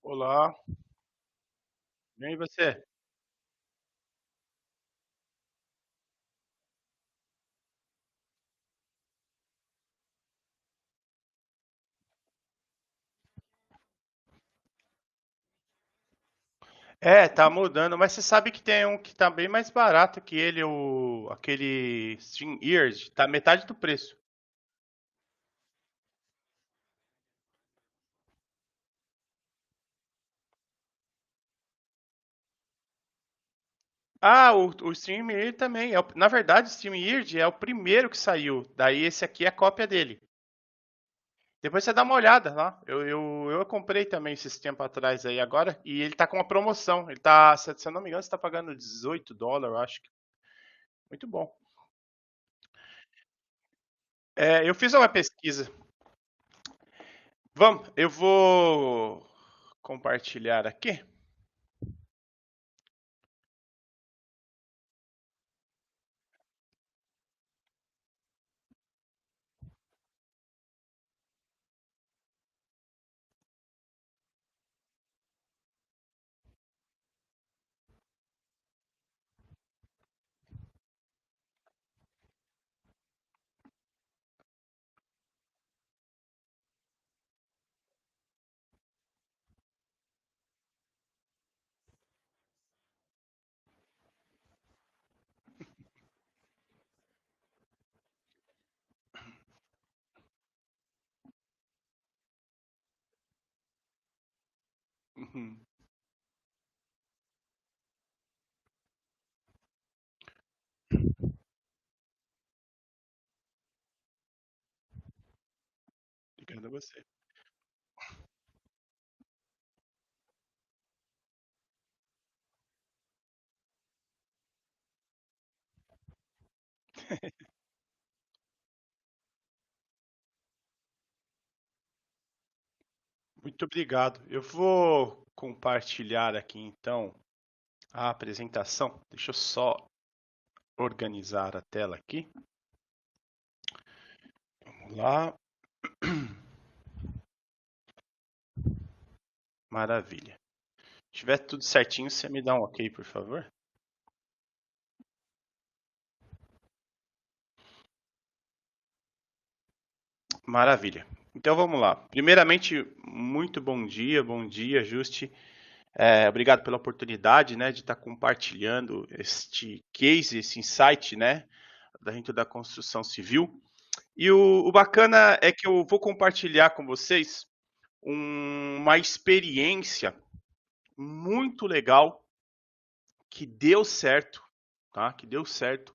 Olá, bem e você? É, tá mudando, mas você sabe que tem um que tá bem mais barato que ele, aquele Stream Ears, tá metade do preço. Ah, o Stream Ear também. Na verdade, o Stream Ear é o primeiro que saiu. Daí esse aqui é a cópia dele. Depois você dá uma olhada lá. Eu comprei também esses tempo atrás aí agora. E ele tá com uma promoção. Ele tá, se eu não me engano, você tá pagando US$ 18, eu acho. Muito bom. É, eu fiz uma pesquisa. Vamos, eu vou compartilhar aqui. Uhum. Obrigado a você. Muito obrigado. Eu vou compartilhar aqui então a apresentação. Deixa eu só organizar a tela aqui. Vamos lá. Maravilha. Se tiver tudo certinho, você me dá um ok, por favor? Maravilha. Então vamos lá. Primeiramente, muito bom dia, Juste. Obrigado pela oportunidade, né, de estar compartilhando este case, esse insight, né, dentro da construção civil. E o bacana é que eu vou compartilhar com vocês uma experiência muito legal que deu certo, tá? Que deu certo.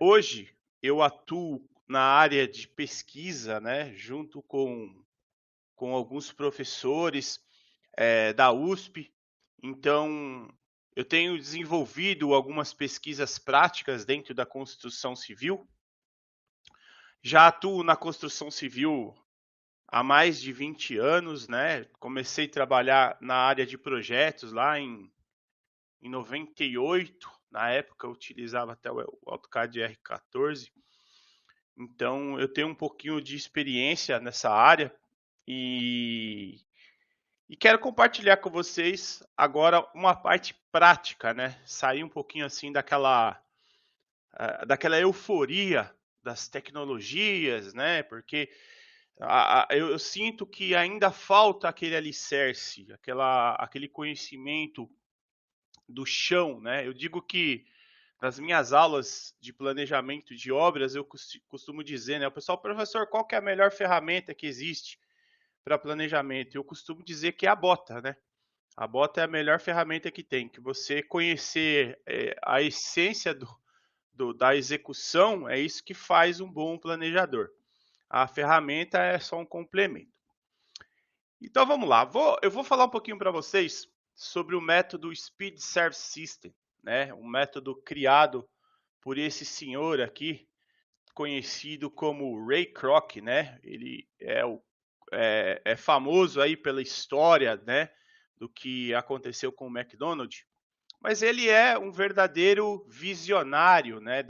Hoje eu atuo na área de pesquisa, né, junto com alguns professores da USP. Então, eu tenho desenvolvido algumas pesquisas práticas dentro da construção civil. Já atuo na construção civil há mais de 20 anos, né? Comecei a trabalhar na área de projetos lá em 98. Na época eu utilizava até o AutoCAD R14. Então eu tenho um pouquinho de experiência nessa área e, e quero compartilhar com vocês agora uma parte prática, né? Sair um pouquinho assim daquela euforia das tecnologias, né? Porque eu sinto que ainda falta aquele alicerce, aquele conhecimento do chão, né? Eu digo que nas minhas aulas de planejamento de obras, eu costumo dizer, né? O pessoal, professor, qual que é a melhor ferramenta que existe para planejamento? Eu costumo dizer que é a bota, né? A bota é a melhor ferramenta que tem, que você conhecer a essência da execução, é isso que faz um bom planejador. A ferramenta é só um complemento. Então vamos lá, eu vou falar um pouquinho para vocês sobre o método Speed Service System, né? Um método criado por esse senhor aqui, conhecido como Ray Kroc, né? Ele é famoso aí pela história, né? Do que aconteceu com o McDonald's, mas ele é um verdadeiro visionário, né?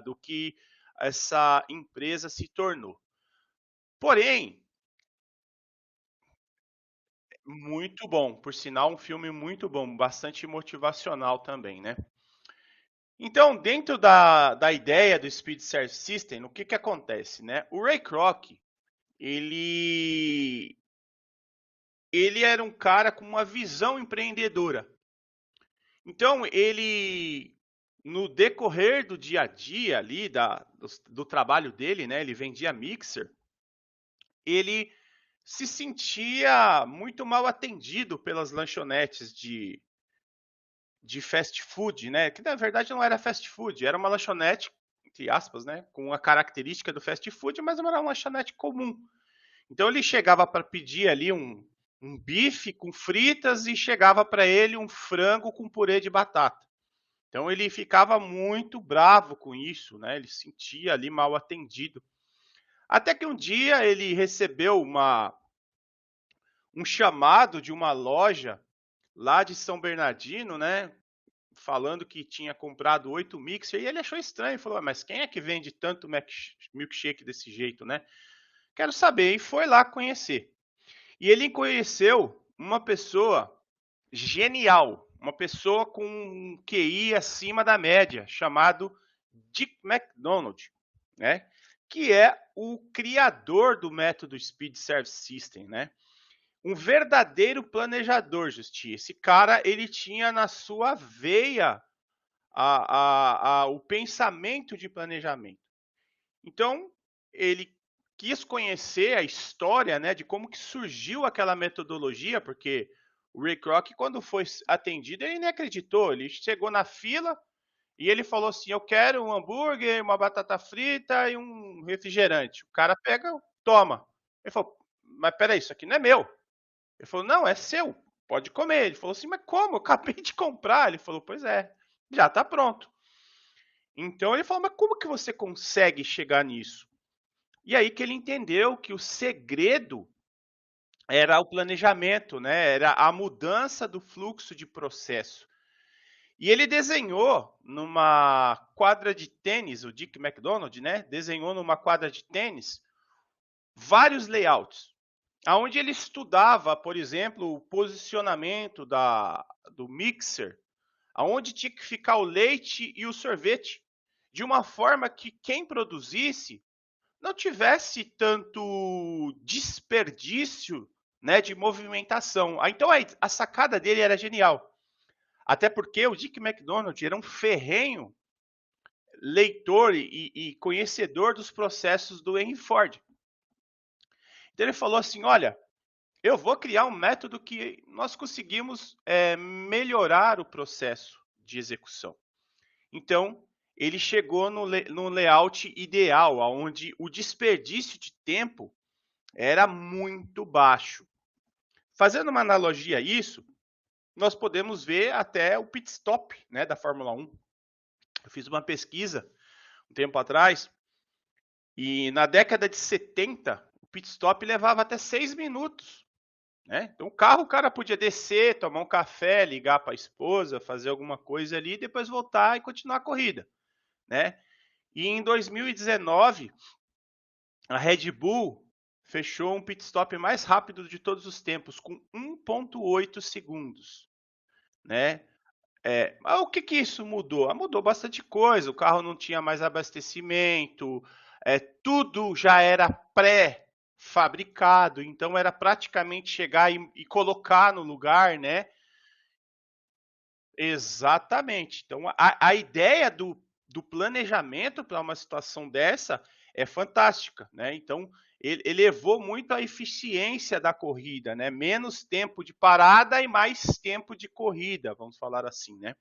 Do que essa empresa se tornou. Porém, Muito bom, por sinal, um filme muito bom, bastante motivacional também, né? Então, dentro da ideia do Speed Service System, o que que acontece, né? O Ray Kroc, ele, ele era um cara com uma visão empreendedora. Então, ele, no decorrer do dia a dia ali, do trabalho dele, né? Ele vendia mixer, ele se sentia muito mal atendido pelas lanchonetes de fast food, né? Que na verdade não era fast food, era uma lanchonete, entre aspas, né? Com a característica do fast food, mas era uma lanchonete comum. Então ele chegava para pedir ali um bife com fritas e chegava para ele um frango com purê de batata. Então ele ficava muito bravo com isso, né? Ele se sentia ali mal atendido. Até que um dia ele recebeu um chamado de uma loja lá de São Bernardino, né? Falando que tinha comprado 8 mixer e ele achou estranho, falou: mas quem é que vende tanto milkshake desse jeito, né? Quero saber, e foi lá conhecer. E ele conheceu uma pessoa genial, uma pessoa com um QI acima da média, chamado Dick McDonald, né? Que é o criador do método Speed Service System, né? Um verdadeiro planejador, Justi. Esse cara, ele tinha na sua veia o pensamento de planejamento. Então, ele quis conhecer a história, né, de como que surgiu aquela metodologia, porque o Ray Kroc, quando foi atendido, ele nem acreditou. Ele chegou na fila e ele falou assim: eu quero um hambúrguer, uma batata frita e um refrigerante. O cara pega, toma. Ele falou: mas peraí, isso aqui não é meu. Ele falou: não, é seu, pode comer. Ele falou assim: mas como? Eu acabei de comprar. Ele falou: pois é, já está pronto. Então ele falou: mas como que você consegue chegar nisso? E aí que ele entendeu que o segredo era o planejamento, né? Era a mudança do fluxo de processo. E ele desenhou numa quadra de tênis, o Dick McDonald, né? Desenhou numa quadra de tênis vários layouts, aonde ele estudava, por exemplo, o posicionamento do mixer, aonde tinha que ficar o leite e o sorvete, de uma forma que quem produzisse não tivesse tanto desperdício, né, de movimentação. Então a sacada dele era genial. Até porque o Dick McDonald era um ferrenho leitor e conhecedor dos processos do Henry Ford. Então ele falou assim: olha, eu vou criar um método que nós conseguimos melhorar o processo de execução. Então, ele chegou no layout ideal, onde o desperdício de tempo era muito baixo. Fazendo uma analogia a isso, nós podemos ver até o pit stop, né, da Fórmula 1. Eu fiz uma pesquisa um tempo atrás e na década de 70 o pit stop levava até 6 minutos. Né? Então o cara podia descer, tomar um café, ligar para a esposa, fazer alguma coisa ali, depois voltar e continuar a corrida. Né? E em 2019, a Red Bull fechou um pit stop mais rápido de todos os tempos, com 1,8 segundos. Né? Mas o que, que isso mudou? Mudou bastante coisa. O carro não tinha mais abastecimento, tudo já era pré-fabricado, então era praticamente chegar e colocar no lugar, né? Exatamente. Então a ideia do planejamento para uma situação dessa é fantástica, né? Então ele elevou muito a eficiência da corrida, né? Menos tempo de parada e mais tempo de corrida, vamos falar assim, né?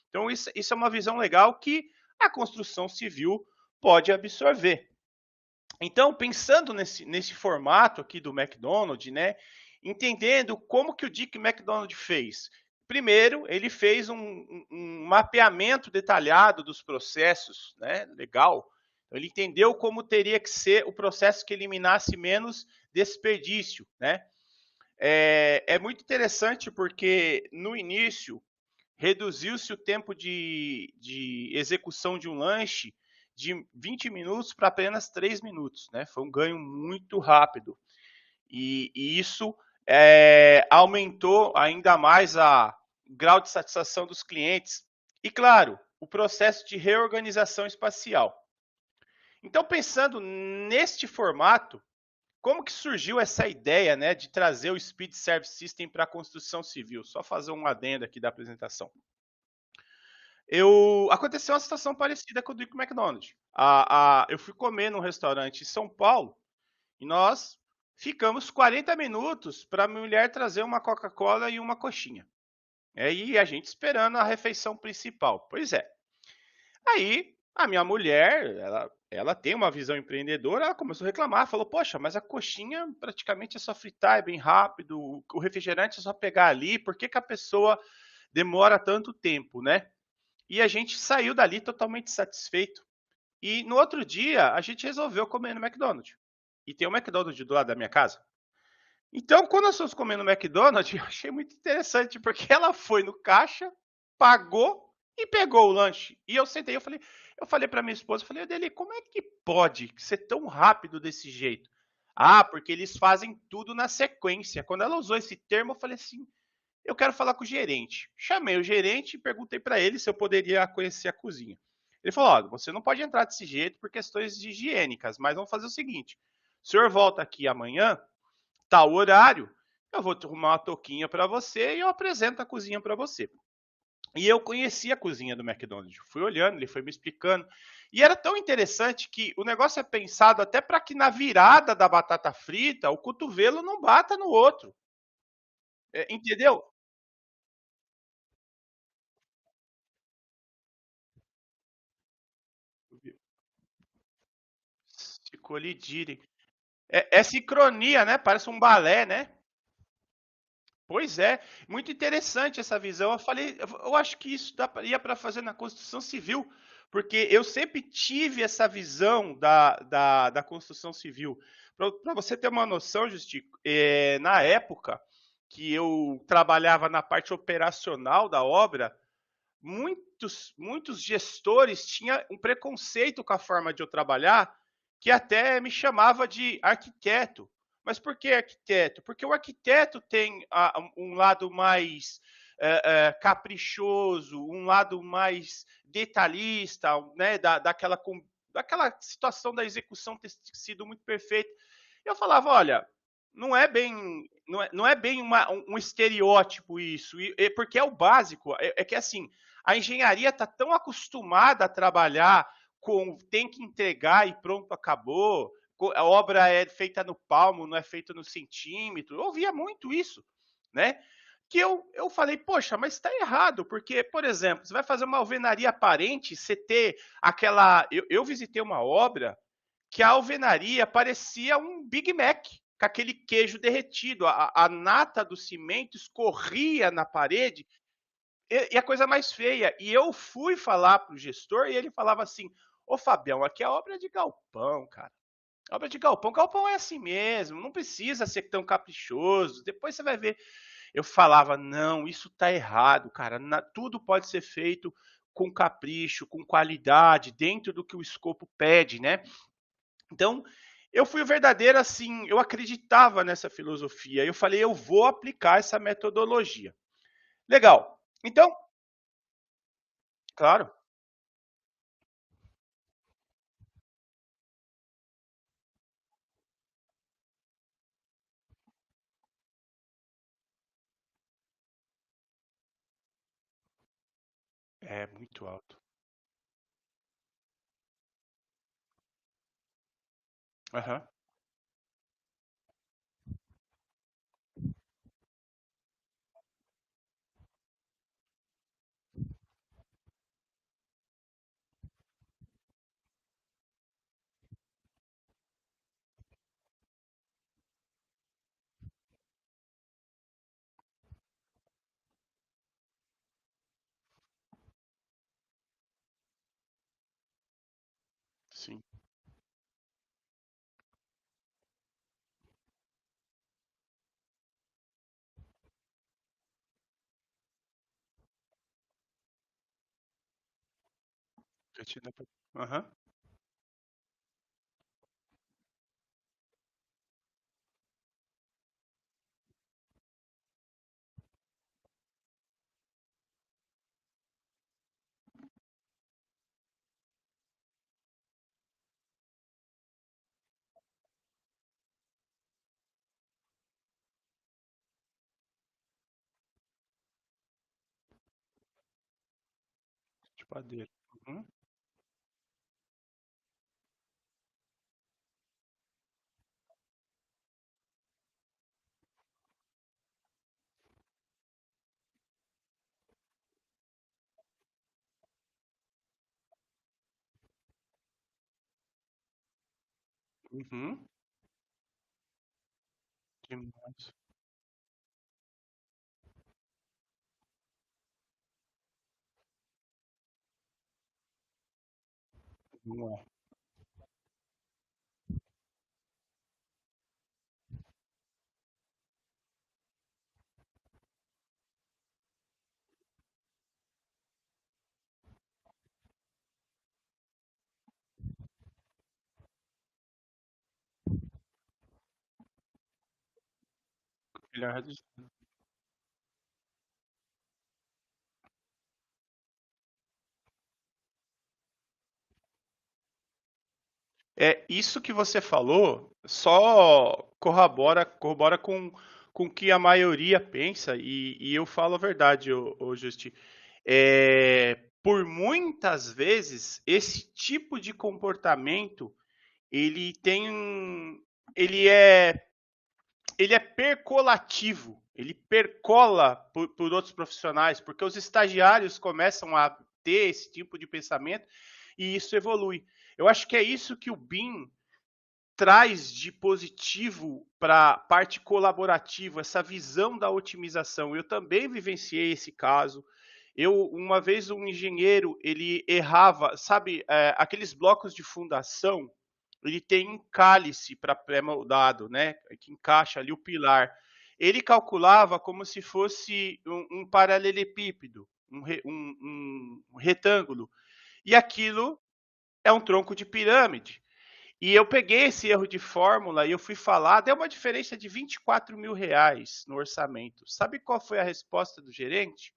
Então, isso é uma visão legal que a construção civil pode absorver. Então, pensando nesse formato aqui do McDonald's, né, entendendo como que o Dick McDonald fez. Primeiro, ele fez um mapeamento detalhado dos processos, né, legal. Ele entendeu como teria que ser o processo que eliminasse menos desperdício, né. É muito interessante porque no início reduziu-se o tempo de execução de um lanche de 20 minutos para apenas 3 minutos, né? Foi um ganho muito rápido. E isso aumentou ainda mais o grau de satisfação dos clientes e, claro, o processo de reorganização espacial. Então, pensando neste formato, como que surgiu essa ideia, né, de trazer o Speed Service System para a construção civil? Só fazer um adendo aqui da apresentação. Aconteceu uma situação parecida com o do McDonald's. Eu fui comer num restaurante em São Paulo e nós ficamos 40 minutos para a mulher trazer uma Coca-Cola e uma coxinha. E a gente esperando a refeição principal. Pois é. Aí a minha mulher, ela tem uma visão empreendedora, ela começou a reclamar, falou: Poxa, mas a coxinha praticamente é só fritar, é bem rápido, o refrigerante é só pegar ali, por que, que a pessoa demora tanto tempo, né? E a gente saiu dali totalmente satisfeito. E no outro dia, a gente resolveu comer no McDonald's. E tem um McDonald's do lado da minha casa. Então, quando nós fomos comer no McDonald's, eu achei muito interessante, porque ela foi no caixa, pagou e pegou o lanche. E eu sentei, eu falei para minha esposa, eu falei, Adeli, como é que pode ser tão rápido desse jeito? Ah, porque eles fazem tudo na sequência. Quando ela usou esse termo, eu falei assim, eu quero falar com o gerente. Chamei o gerente e perguntei para ele se eu poderia conhecer a cozinha. Ele falou: Ó, você não pode entrar desse jeito por questões de higiênicas, mas vamos fazer o seguinte: o senhor volta aqui amanhã, tal horário, eu vou arrumar uma touquinha para você e eu apresento a cozinha para você. E eu conheci a cozinha do McDonald's. Fui olhando, ele foi me explicando. E era tão interessante que o negócio é pensado até para que na virada da batata frita o cotovelo não bata no outro. Entendeu? Se colidirem. É sincronia, né? Parece um balé, né? Pois é, muito interessante essa visão. Eu falei, eu acho que isso daria para fazer na construção civil, porque eu sempre tive essa visão da construção civil. Para você ter uma noção, Justi, na época que eu trabalhava na parte operacional da obra, muitos gestores tinham um preconceito com a forma de eu trabalhar, que até me chamava de arquiteto. Mas por que arquiteto? Porque o arquiteto tem um lado mais caprichoso, um lado mais detalhista, né, daquela situação da execução ter sido muito perfeita. Eu falava, olha, não é bem um estereótipo isso, porque é o básico. É que assim, a engenharia está tão acostumada a trabalhar com tem que entregar e pronto, acabou. A obra é feita no palmo, não é feita no centímetro. Eu ouvia muito isso, né? Que eu falei, poxa, mas está errado, porque, por exemplo, você vai fazer uma alvenaria aparente, você ter aquela. Eu visitei uma obra que a alvenaria parecia um Big Mac, com aquele queijo derretido. A nata do cimento escorria na parede e a coisa mais feia. E eu fui falar para o gestor e ele falava assim: Ô Fabião, aqui é obra de galpão, cara. Obra de galpão. Galpão é assim mesmo, não precisa ser tão caprichoso. Depois você vai ver. Eu falava: não, isso tá errado, cara. Tudo pode ser feito com capricho, com qualidade, dentro do que o escopo pede, né? Então, eu fui o verdadeiro assim, eu acreditava nessa filosofia. Eu falei: eu vou aplicar essa metodologia. Legal. Então, claro. É muito alto. Aham, sim. Aham. Padeiro. Uhum. Uhum. Demais. Não é. Ele é reduzido. É, isso que você falou só corrobora com o que a maioria pensa, e eu falo a verdade, ô Justi. Por muitas vezes, esse tipo de comportamento, ele tem ele é, ele é percolativo, ele percola por outros profissionais, porque os estagiários começam a ter esse tipo de pensamento e isso evolui. Eu acho que é isso que o BIM traz de positivo para a parte colaborativa, essa visão da otimização. Eu também vivenciei esse caso. Uma vez, um engenheiro, ele errava, sabe, aqueles blocos de fundação, ele tem um cálice para pré-moldado, né, que encaixa ali o pilar. Ele calculava como se fosse um paralelepípedo, um retângulo, e aquilo é um tronco de pirâmide. E eu peguei esse erro de fórmula e eu fui falar, deu uma diferença de R$ 24.000 no orçamento. Sabe qual foi a resposta do gerente?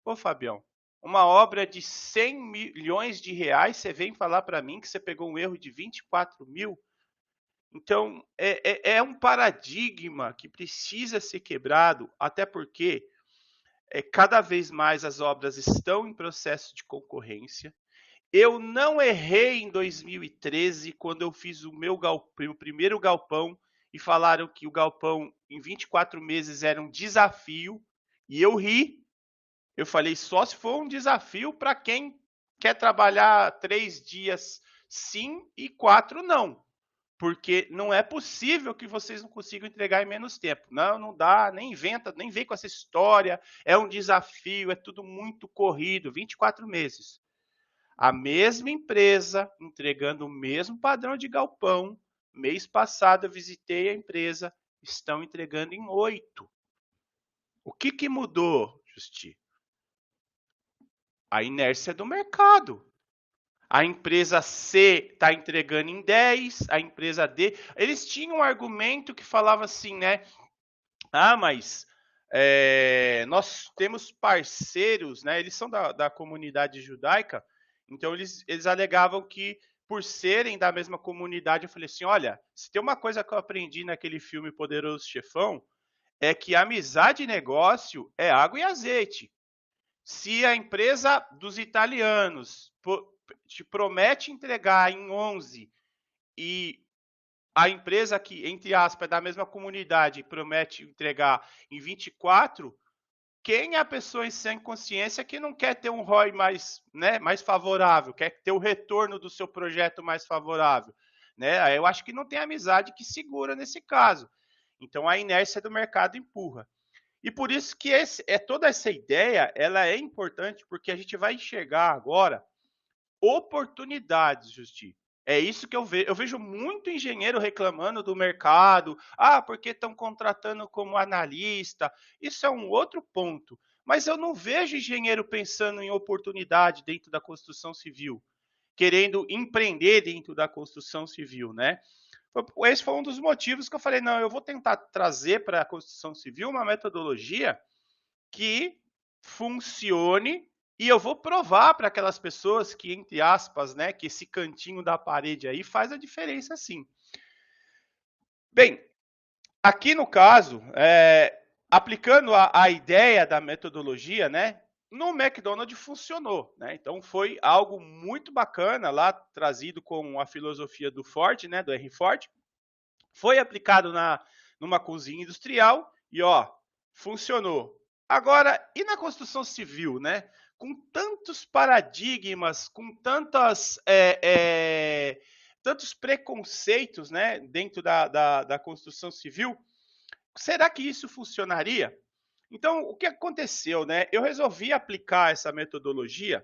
Ô, Fabião, uma obra de 100 milhões de reais, você vem falar para mim que você pegou um erro de 24 mil? Então, é um paradigma que precisa ser quebrado, até porque cada vez mais as obras estão em processo de concorrência. Eu não errei em 2013, quando eu fiz o primeiro galpão e falaram que o galpão em 24 meses era um desafio, e eu ri. Eu falei, só se for um desafio para quem quer trabalhar 3 dias sim e 4 não. Porque não é possível que vocês não consigam entregar em menos tempo. Não, não dá, nem inventa, nem vem com essa história. É um desafio, é tudo muito corrido, 24 meses. A mesma empresa entregando o mesmo padrão de galpão. Mês passado eu visitei a empresa, estão entregando em 8. O que mudou, Justi? A inércia do mercado. A empresa C está entregando em 10, a empresa D. Eles tinham um argumento que falava assim, né? Ah, mas nós temos parceiros, né? Eles são da comunidade judaica, então eles alegavam que por serem da mesma comunidade, eu falei assim, olha, se tem uma coisa que eu aprendi naquele filme Poderoso Chefão, é que amizade e negócio é água e azeite. Se a empresa dos italianos te promete entregar em 11 e a empresa que, entre aspas, é da mesma comunidade promete entregar em 24, quem é a pessoa em sem consciência que não quer ter um ROI mais, né, mais favorável, quer ter o retorno do seu projeto mais favorável? Né? Eu acho que não tem amizade que segura nesse caso. Então a inércia do mercado empurra. E por isso que toda essa ideia ela é importante, porque a gente vai enxergar agora oportunidades, Justi. É isso que eu vejo. Eu vejo muito engenheiro reclamando do mercado. Ah, porque estão contratando como analista. Isso é um outro ponto. Mas eu não vejo engenheiro pensando em oportunidade dentro da construção civil, querendo empreender dentro da construção civil, né? Esse foi um dos motivos que eu falei, não, eu vou tentar trazer para a construção civil uma metodologia que funcione e eu vou provar para aquelas pessoas que, entre aspas, né, que esse cantinho da parede aí faz a diferença sim. Bem, aqui no caso, aplicando a ideia da metodologia, né, no McDonald's funcionou, né? Então foi algo muito bacana lá, trazido com a filosofia do Ford, né, do Henry Ford, foi aplicado numa cozinha industrial e ó, funcionou. Agora, e na construção civil, né? Com tantos paradigmas, com tantos preconceitos, né, dentro da construção civil, será que isso funcionaria? Então, o que aconteceu, né? Eu resolvi aplicar essa metodologia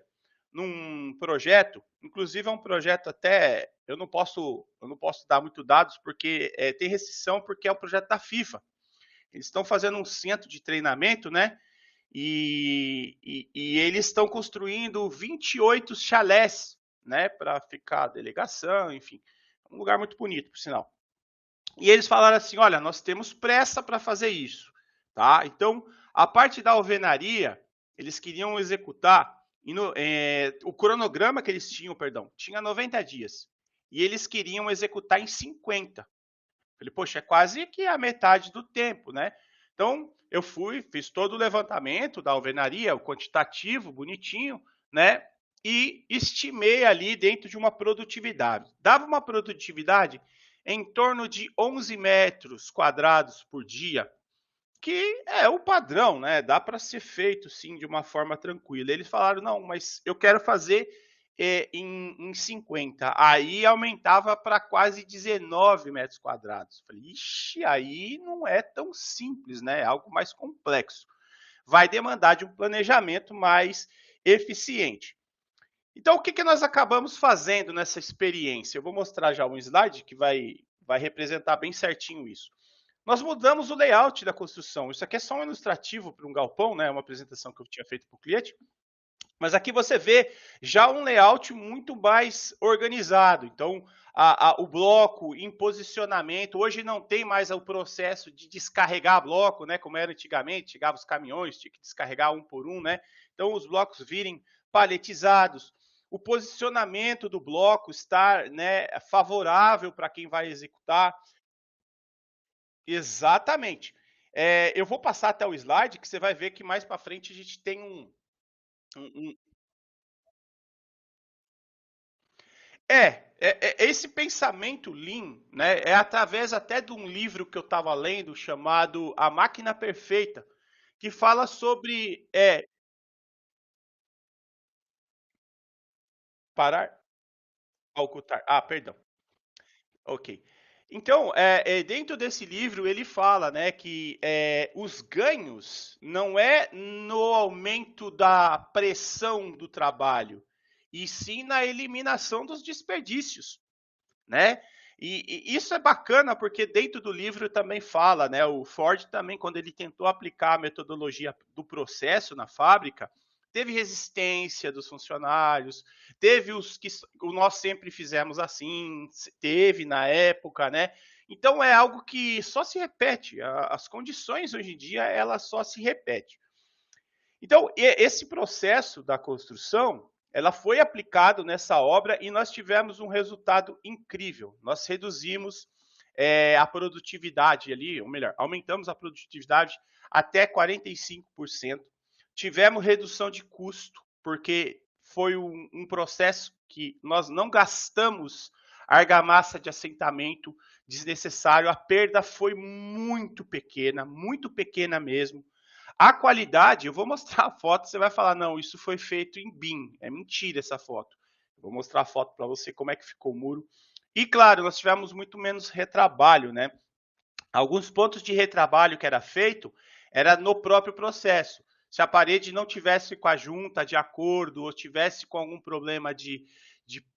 num projeto, inclusive é um projeto até eu não posso dar muito dados porque tem restrição porque é um projeto da FIFA. Eles estão fazendo um centro de treinamento, né? E eles estão construindo 28 chalés, né? Para ficar a delegação, enfim, um lugar muito bonito, por sinal. E eles falaram assim: olha, nós temos pressa para fazer isso, tá? Então, a parte da alvenaria, eles queriam executar, o cronograma que eles tinham, perdão, tinha 90 dias. E eles queriam executar em 50. Falei, poxa, é quase que a metade do tempo, né? Então, eu fiz todo o levantamento da alvenaria, o quantitativo, bonitinho, né? E estimei ali dentro de uma produtividade. Dava uma produtividade em torno de 11 metros quadrados por dia, que é o padrão, né? Dá para ser feito sim de uma forma tranquila. Eles falaram: não, mas eu quero fazer em 50. Aí aumentava para quase 19 metros quadrados. Falei, ixi, aí não é tão simples, né? É algo mais complexo. Vai demandar de um planejamento mais eficiente. Então, o que, que nós acabamos fazendo nessa experiência? Eu vou mostrar já um slide que vai representar bem certinho isso. Nós mudamos o layout da construção. Isso aqui é só um ilustrativo para um galpão, né? Uma apresentação que eu tinha feito para o cliente. Mas aqui você vê já um layout muito mais organizado. Então, o bloco em posicionamento, hoje não tem mais o processo de descarregar bloco, né? Como era antigamente, chegava os caminhões, tinha que descarregar um por um, né? Então, os blocos virem paletizados. O posicionamento do bloco estar, né, favorável para quem vai executar. Exatamente. Eu vou passar até o slide que você vai ver que mais para frente a gente tem um, esse pensamento Lean, né, é através até de um livro que eu estava lendo chamado A Máquina Perfeita, que fala sobre parar, ocultar. Ah, perdão. Ok. Então, dentro desse livro ele fala, né, que os ganhos não é no aumento da pressão do trabalho, e sim na eliminação dos desperdícios, né? E isso é bacana porque dentro do livro também fala, né? O Ford também, quando ele tentou aplicar a metodologia do processo na fábrica, teve resistência dos funcionários, teve os que nós sempre fizemos assim, teve na época, né? Então é algo que só se repete. As condições hoje em dia elas só se repetem. Então, esse processo da construção, ela foi aplicado nessa obra e nós tivemos um resultado incrível. Nós reduzimos a produtividade ali, ou melhor, aumentamos a produtividade até 45%. Tivemos redução de custo, porque foi um processo que nós não gastamos argamassa de assentamento desnecessário, a perda foi muito pequena mesmo. A qualidade, eu vou mostrar a foto, você vai falar, não, isso foi feito em BIM. É mentira essa foto. Eu vou mostrar a foto para você como é que ficou o muro. E claro, nós tivemos muito menos retrabalho, né? Alguns pontos de retrabalho que era feito era no próprio processo. Se a parede não tivesse com a junta de acordo ou tivesse com algum problema de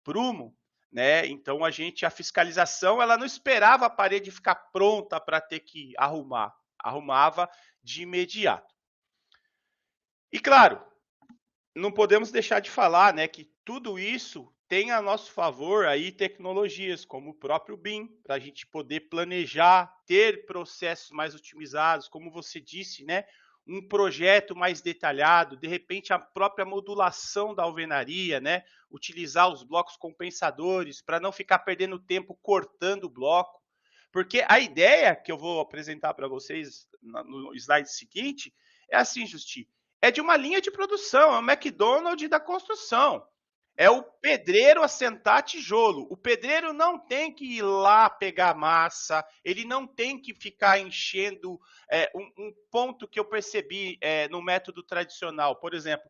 prumo, né? Então a fiscalização, ela não esperava a parede ficar pronta para ter que arrumar, arrumava de imediato. E claro, não podemos deixar de falar, né, que tudo isso tem a nosso favor aí tecnologias como o próprio BIM, para a gente poder planejar, ter processos mais otimizados, como você disse, né, um projeto mais detalhado, de repente a própria modulação da alvenaria, né, utilizar os blocos compensadores para não ficar perdendo tempo cortando o bloco, porque a ideia que eu vou apresentar para vocês no slide seguinte é assim, Justi, é de uma linha de produção, é o McDonald's da construção. É o pedreiro assentar tijolo. O pedreiro não tem que ir lá pegar massa, ele não tem que ficar enchendo. Um ponto que eu percebi no método tradicional, por exemplo,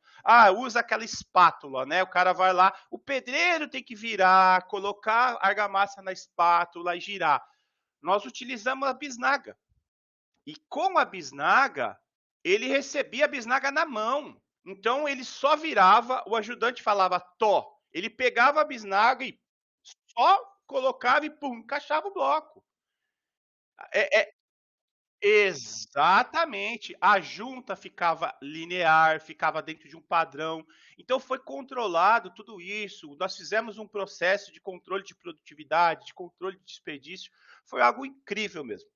usa aquela espátula, né? O cara vai lá, o pedreiro tem que virar, colocar argamassa na espátula e girar. Nós utilizamos a bisnaga. E com a bisnaga, ele recebia a bisnaga na mão. Então ele só virava, o ajudante falava tó. Ele pegava a bisnaga e só colocava e pum, encaixava o bloco. É, é exatamente. A junta ficava linear, ficava dentro de um padrão. Então foi controlado tudo isso. Nós fizemos um processo de controle de produtividade, de controle de desperdício. Foi algo incrível mesmo.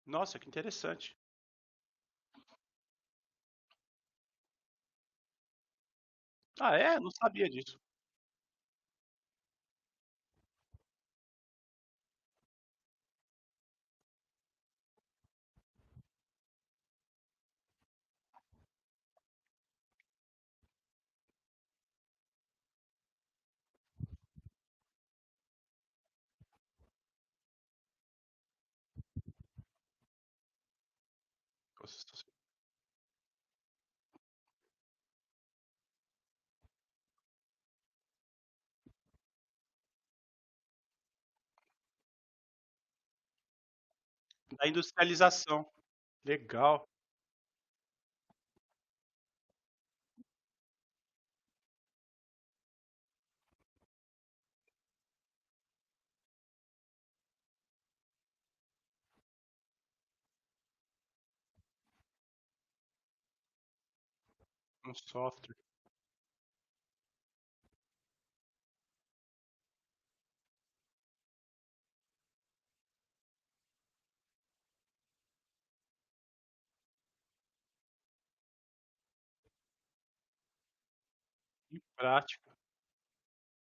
Nossa, que interessante. Ah, é? Não sabia disso. Da industrialização. Legal. Um software. Prático.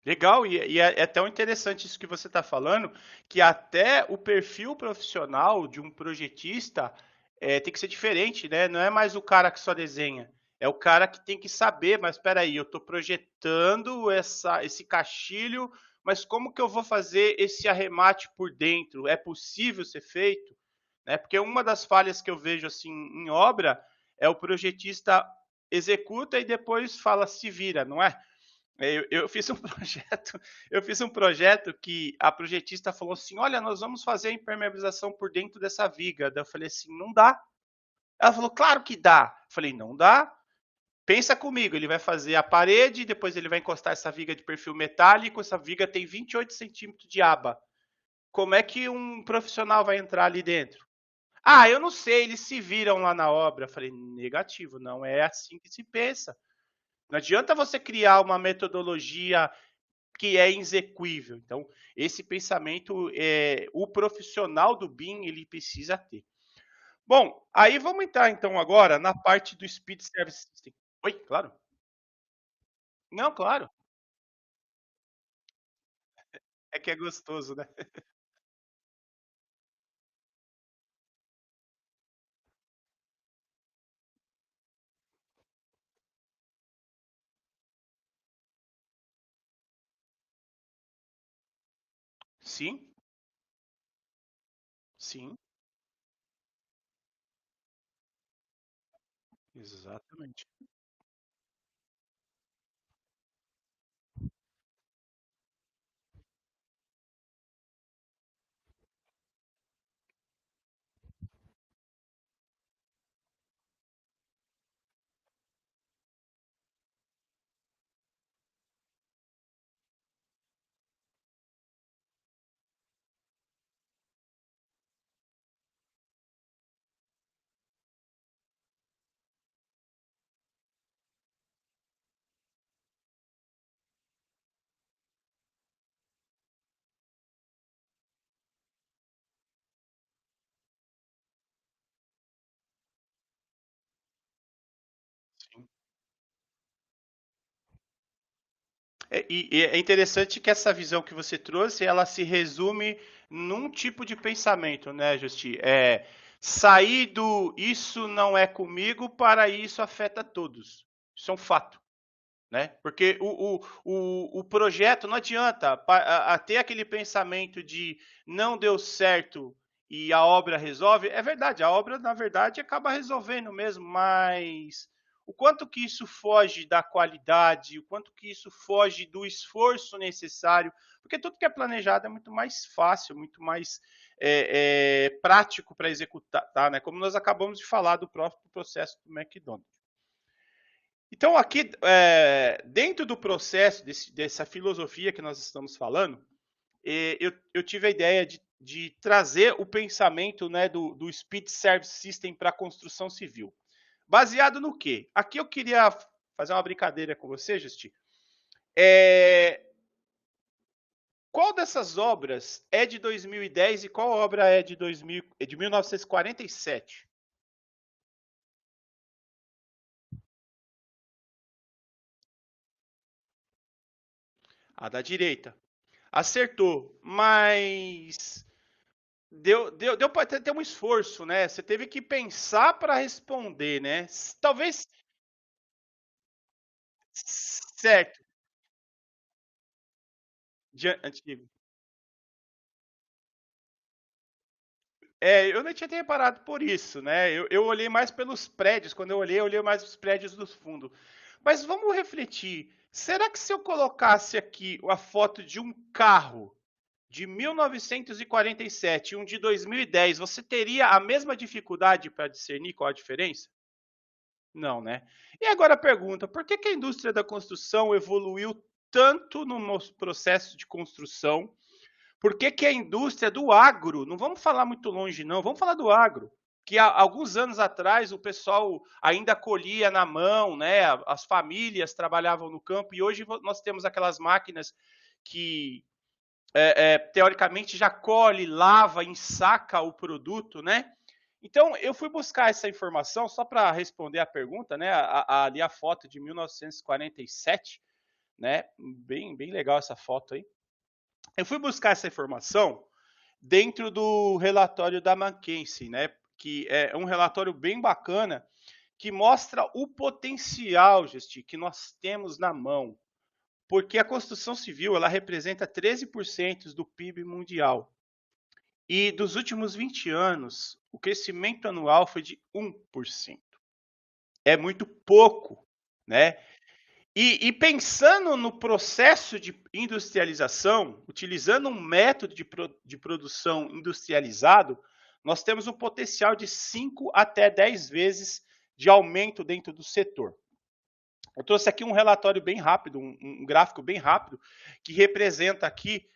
Legal, e é tão interessante isso que você está falando, que até o perfil profissional de um projetista tem que ser diferente, né? Não é mais o cara que só desenha, é o cara que tem que saber, mas espera aí, eu estou projetando esse caixilho, mas como que eu vou fazer esse arremate por dentro? É possível ser feito? Né? Porque uma das falhas que eu vejo assim em obra é o projetista executa e depois fala se vira, não é? Eu fiz um projeto, eu fiz um projeto que a projetista falou assim: olha, nós vamos fazer a impermeabilização por dentro dessa viga. Daí eu falei assim, não dá. Ela falou, claro que dá. Eu falei, não dá. Pensa comigo, ele vai fazer a parede, depois ele vai encostar essa viga de perfil metálico, essa viga tem 28 centímetros de aba. Como é que um profissional vai entrar ali dentro? Ah, eu não sei, eles se viram lá na obra. Eu falei, negativo, não é assim que se pensa. Não adianta você criar uma metodologia que é execuível. Então, esse pensamento, o profissional do BIM, ele precisa ter. Bom, aí vamos entrar então agora na parte do Speed Service System. Oi, claro. Não, claro. É que é gostoso, né? Sim, sim, exatamente. E é interessante que essa visão que você trouxe, ela se resume num tipo de pensamento, né, Justi? É sair do isso não é comigo para isso afeta todos. Isso é um fato, né? Porque o projeto não adianta ter aquele pensamento de não deu certo e a obra resolve. É verdade, a obra, na verdade, acaba resolvendo mesmo, mas o quanto que isso foge da qualidade, o quanto que isso foge do esforço necessário, porque tudo que é planejado é muito mais fácil, muito mais prático para executar, tá, né? Como nós acabamos de falar do próprio processo do McDonald's. Então, aqui, dentro do processo dessa filosofia que nós estamos falando, eu tive a ideia de trazer o pensamento, né, do Speed Service System para a construção civil. Baseado no quê? Aqui eu queria fazer uma brincadeira com você, Justi. Qual dessas obras é de 2010 e qual obra é de 1947? A da direita. Acertou, mas deu para ter um esforço, né? Você teve que pensar para responder, né? Talvez certo, antigo. Eu nem tinha reparado por isso, né? Eu olhei mais pelos prédios. Quando eu olhei mais os prédios do fundo. Mas vamos refletir. Será que se eu colocasse aqui a foto de um carro de 1947 e um de 2010, você teria a mesma dificuldade para discernir qual a diferença? Não, né? E agora a pergunta: por que a indústria da construção evoluiu tanto no processo de construção? Por que a indústria do agro, não vamos falar muito longe não, vamos falar do agro, que há alguns anos atrás o pessoal ainda colhia na mão, né? As famílias trabalhavam no campo e hoje nós temos aquelas máquinas que teoricamente já colhe, lava, ensaca o produto, né? Então, eu fui buscar essa informação só para responder a pergunta, né? Ali a foto de 1947, né? Bem legal essa foto aí. Eu fui buscar essa informação dentro do relatório da McKinsey, né? Que é um relatório bem bacana que mostra o potencial, Gesti, que nós temos na mão. Porque a construção civil ela representa 13% do PIB mundial. E dos últimos 20 anos, o crescimento anual foi de 1%. É muito pouco, né? E pensando no processo de industrialização, utilizando um método de produção industrializado, nós temos um potencial de 5 até 10 vezes de aumento dentro do setor. Eu trouxe aqui um relatório bem rápido, um gráfico bem rápido, que representa aqui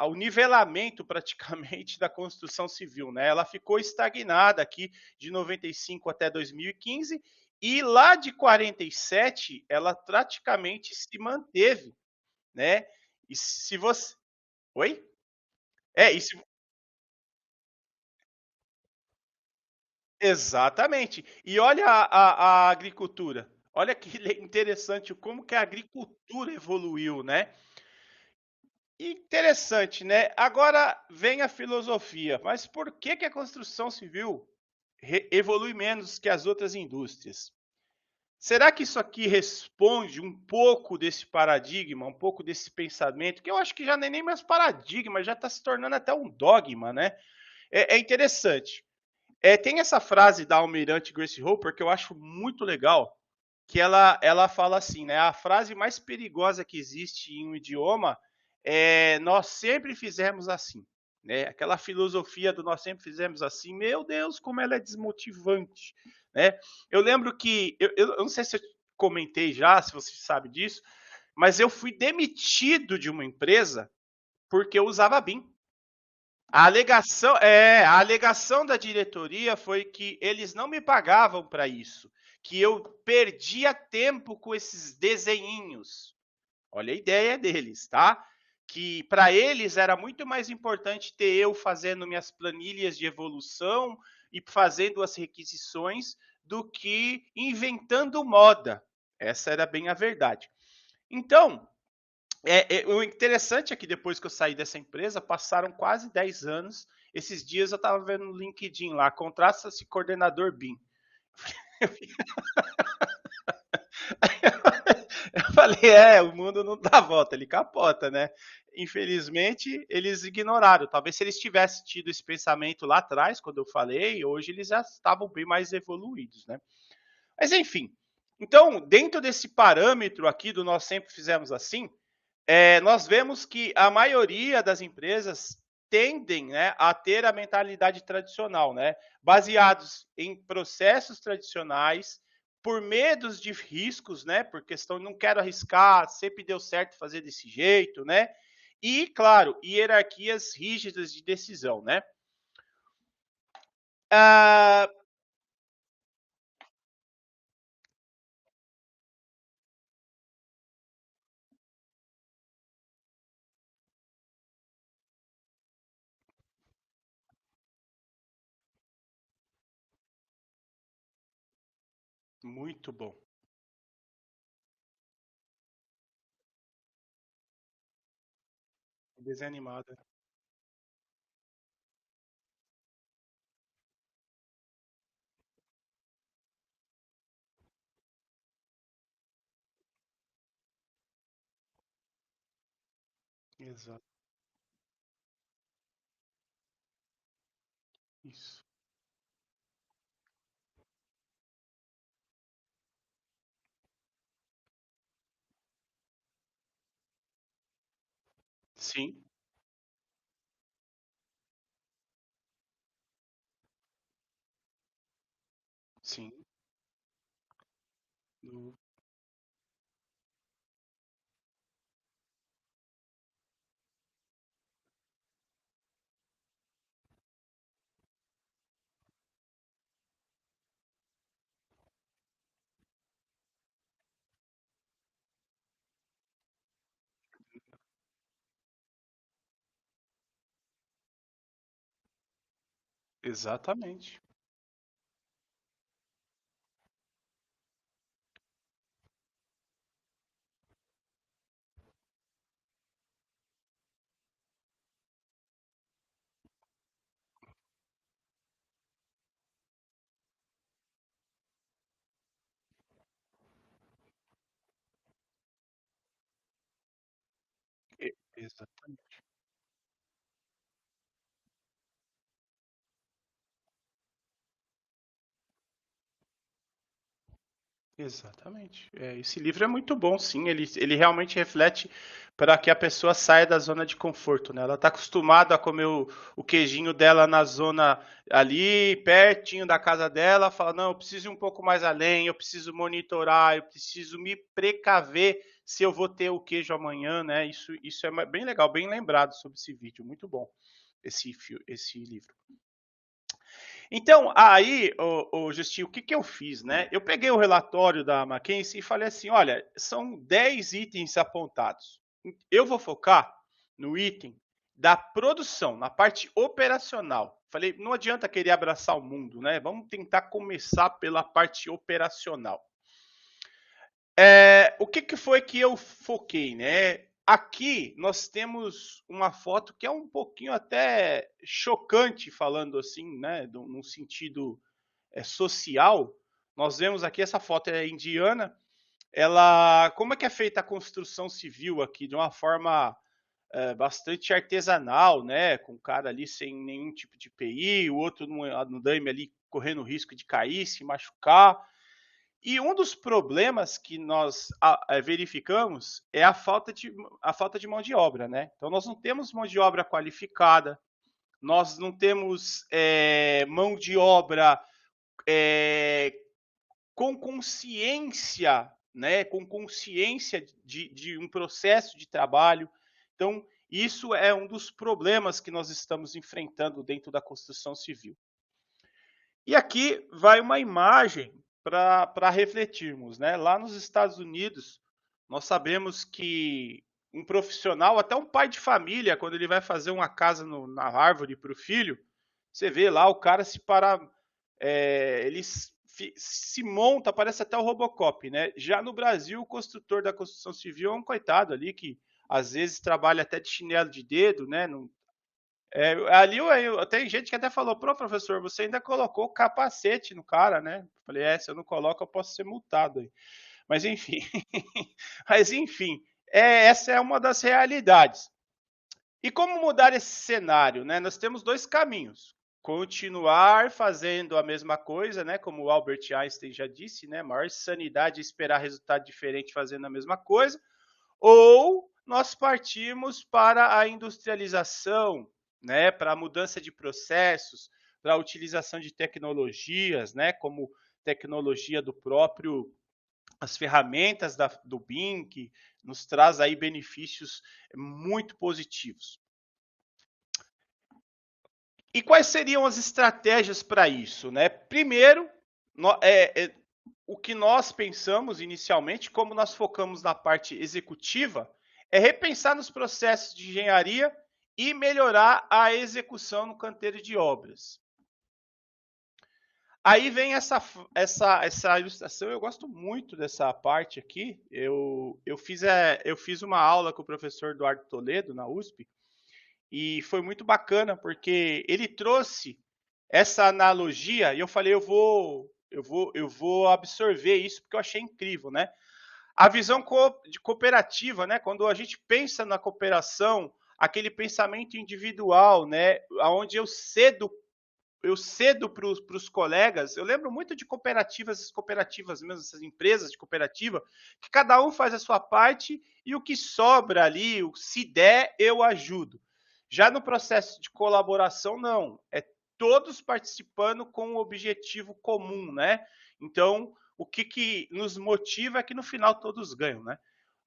o nivelamento praticamente da construção civil, né? Ela ficou estagnada aqui de 95 até 2015 e lá de 47 ela praticamente se manteve, né? E se você, oi? E se exatamente. E olha a agricultura. Olha que interessante como que a agricultura evoluiu, né? Interessante, né? Agora vem a filosofia. Mas por que a construção civil evolui menos que as outras indústrias? Será que isso aqui responde um pouco desse paradigma, um pouco desse pensamento, que eu acho que já nem mais paradigma, já está se tornando até um dogma, né? É interessante. Tem essa frase da almirante Grace Hopper que eu acho muito legal, que ela fala assim, né? A frase mais perigosa que existe em um idioma é nós sempre fizemos assim. Né? Aquela filosofia do nós sempre fizemos assim, meu Deus, como ela é desmotivante. Né? Eu lembro que, eu não sei se eu comentei já, se você sabe disso, mas eu fui demitido de uma empresa porque eu usava BIM. A alegação da diretoria foi que eles não me pagavam para isso, que eu perdia tempo com esses desenhinhos. Olha a ideia deles, tá? Que para eles era muito mais importante ter eu fazendo minhas planilhas de evolução e fazendo as requisições do que inventando moda. Essa era bem a verdade. Então, O interessante é que depois que eu saí dessa empresa, passaram quase 10 anos. Esses dias eu estava vendo no LinkedIn lá, contrata-se coordenador BIM. Eu falei, o mundo não dá volta, ele capota, né? Infelizmente, eles ignoraram. Talvez se eles tivessem tido esse pensamento lá atrás, quando eu falei, hoje eles já estavam bem mais evoluídos, né? Mas enfim. Então, dentro desse parâmetro aqui do nós sempre fizemos assim, nós vemos que a maioria das empresas tendem, né, a ter a mentalidade tradicional, né, baseados em processos tradicionais, por medos de riscos, né, por questão de não quero arriscar, sempre deu certo fazer desse jeito, né, e, claro, hierarquias rígidas de decisão, né. Ah, muito bom. Desenho animado. Exato. Isso. Sim, sim. No- Exatamente. Exatamente. Exatamente. Esse livro é muito bom, sim. Ele realmente reflete para que a pessoa saia da zona de conforto, né? Ela está acostumada a comer o queijinho dela na zona ali, pertinho da casa dela, fala, não, eu preciso ir um pouco mais além, eu preciso monitorar, eu preciso me precaver se eu vou ter o queijo amanhã, né? Isso é bem legal, bem lembrado sobre esse vídeo, muito bom esse livro. Então, aí, Justinho, o que, que eu fiz, né? Eu peguei o relatório da McKinsey e falei assim: olha, são 10 itens apontados. Eu vou focar no item da produção, na parte operacional. Falei, não adianta querer abraçar o mundo, né? Vamos tentar começar pela parte operacional. O que, que foi que eu foquei, né? Aqui nós temos uma foto que é um pouquinho até chocante, falando assim, né? Num sentido social. Nós vemos aqui essa foto é indiana. Ela, como é que é feita a construção civil aqui de uma forma bastante artesanal, né? Com o cara ali sem nenhum tipo de EPI, o outro no dame ali correndo risco de cair, se machucar. E um dos problemas que nós verificamos é a falta de mão de obra, né? Então nós não temos mão de obra qualificada, nós não temos mão de obra é, com consciência, né? Com consciência de um processo de trabalho. Então isso é um dos problemas que nós estamos enfrentando dentro da construção civil. E aqui vai uma imagem para refletirmos, né? Lá nos Estados Unidos, nós sabemos que um profissional, até um pai de família, quando ele vai fazer uma casa na árvore para o filho, você vê lá o cara se para, ele se monta, parece até o Robocop, né? Já no Brasil, o construtor da construção civil é um coitado ali que às vezes trabalha até de chinelo de dedo, né? Ali tem gente que até falou, professor, você ainda colocou capacete no cara, né? Falei, se eu não coloco, eu posso ser multado aí. Mas enfim, mas enfim, essa é uma das realidades. E como mudar esse cenário, né? Nós temos dois caminhos. Continuar fazendo a mesma coisa, né? Como o Albert Einstein já disse, né? Maior sanidade é esperar resultado diferente fazendo a mesma coisa. Ou nós partimos para a industrialização, né? Para a mudança de processos, para a utilização de tecnologias, né? Como tecnologia do próprio as ferramentas do BIM, que nos traz aí benefícios muito positivos. E quais seriam as estratégias para isso, né? Primeiro, o que nós pensamos inicialmente, como nós focamos na parte executiva, é repensar nos processos de engenharia e melhorar a execução no canteiro de obras. Aí vem essa ilustração, eu gosto muito dessa parte aqui. Eu fiz uma aula com o professor Eduardo Toledo na USP e foi muito bacana porque ele trouxe essa analogia e eu falei, eu vou absorver isso porque eu achei incrível, né? A visão de cooperativa, né? Quando a gente pensa na cooperação, aquele pensamento individual, né? Onde eu cedo para os colegas. Eu lembro muito de cooperativas mesmo, essas empresas de cooperativa, que cada um faz a sua parte e o que sobra ali, se der, eu ajudo. Já no processo de colaboração, não. É todos participando com um objetivo comum, né? Então, o que nos motiva é que no final todos ganham, né?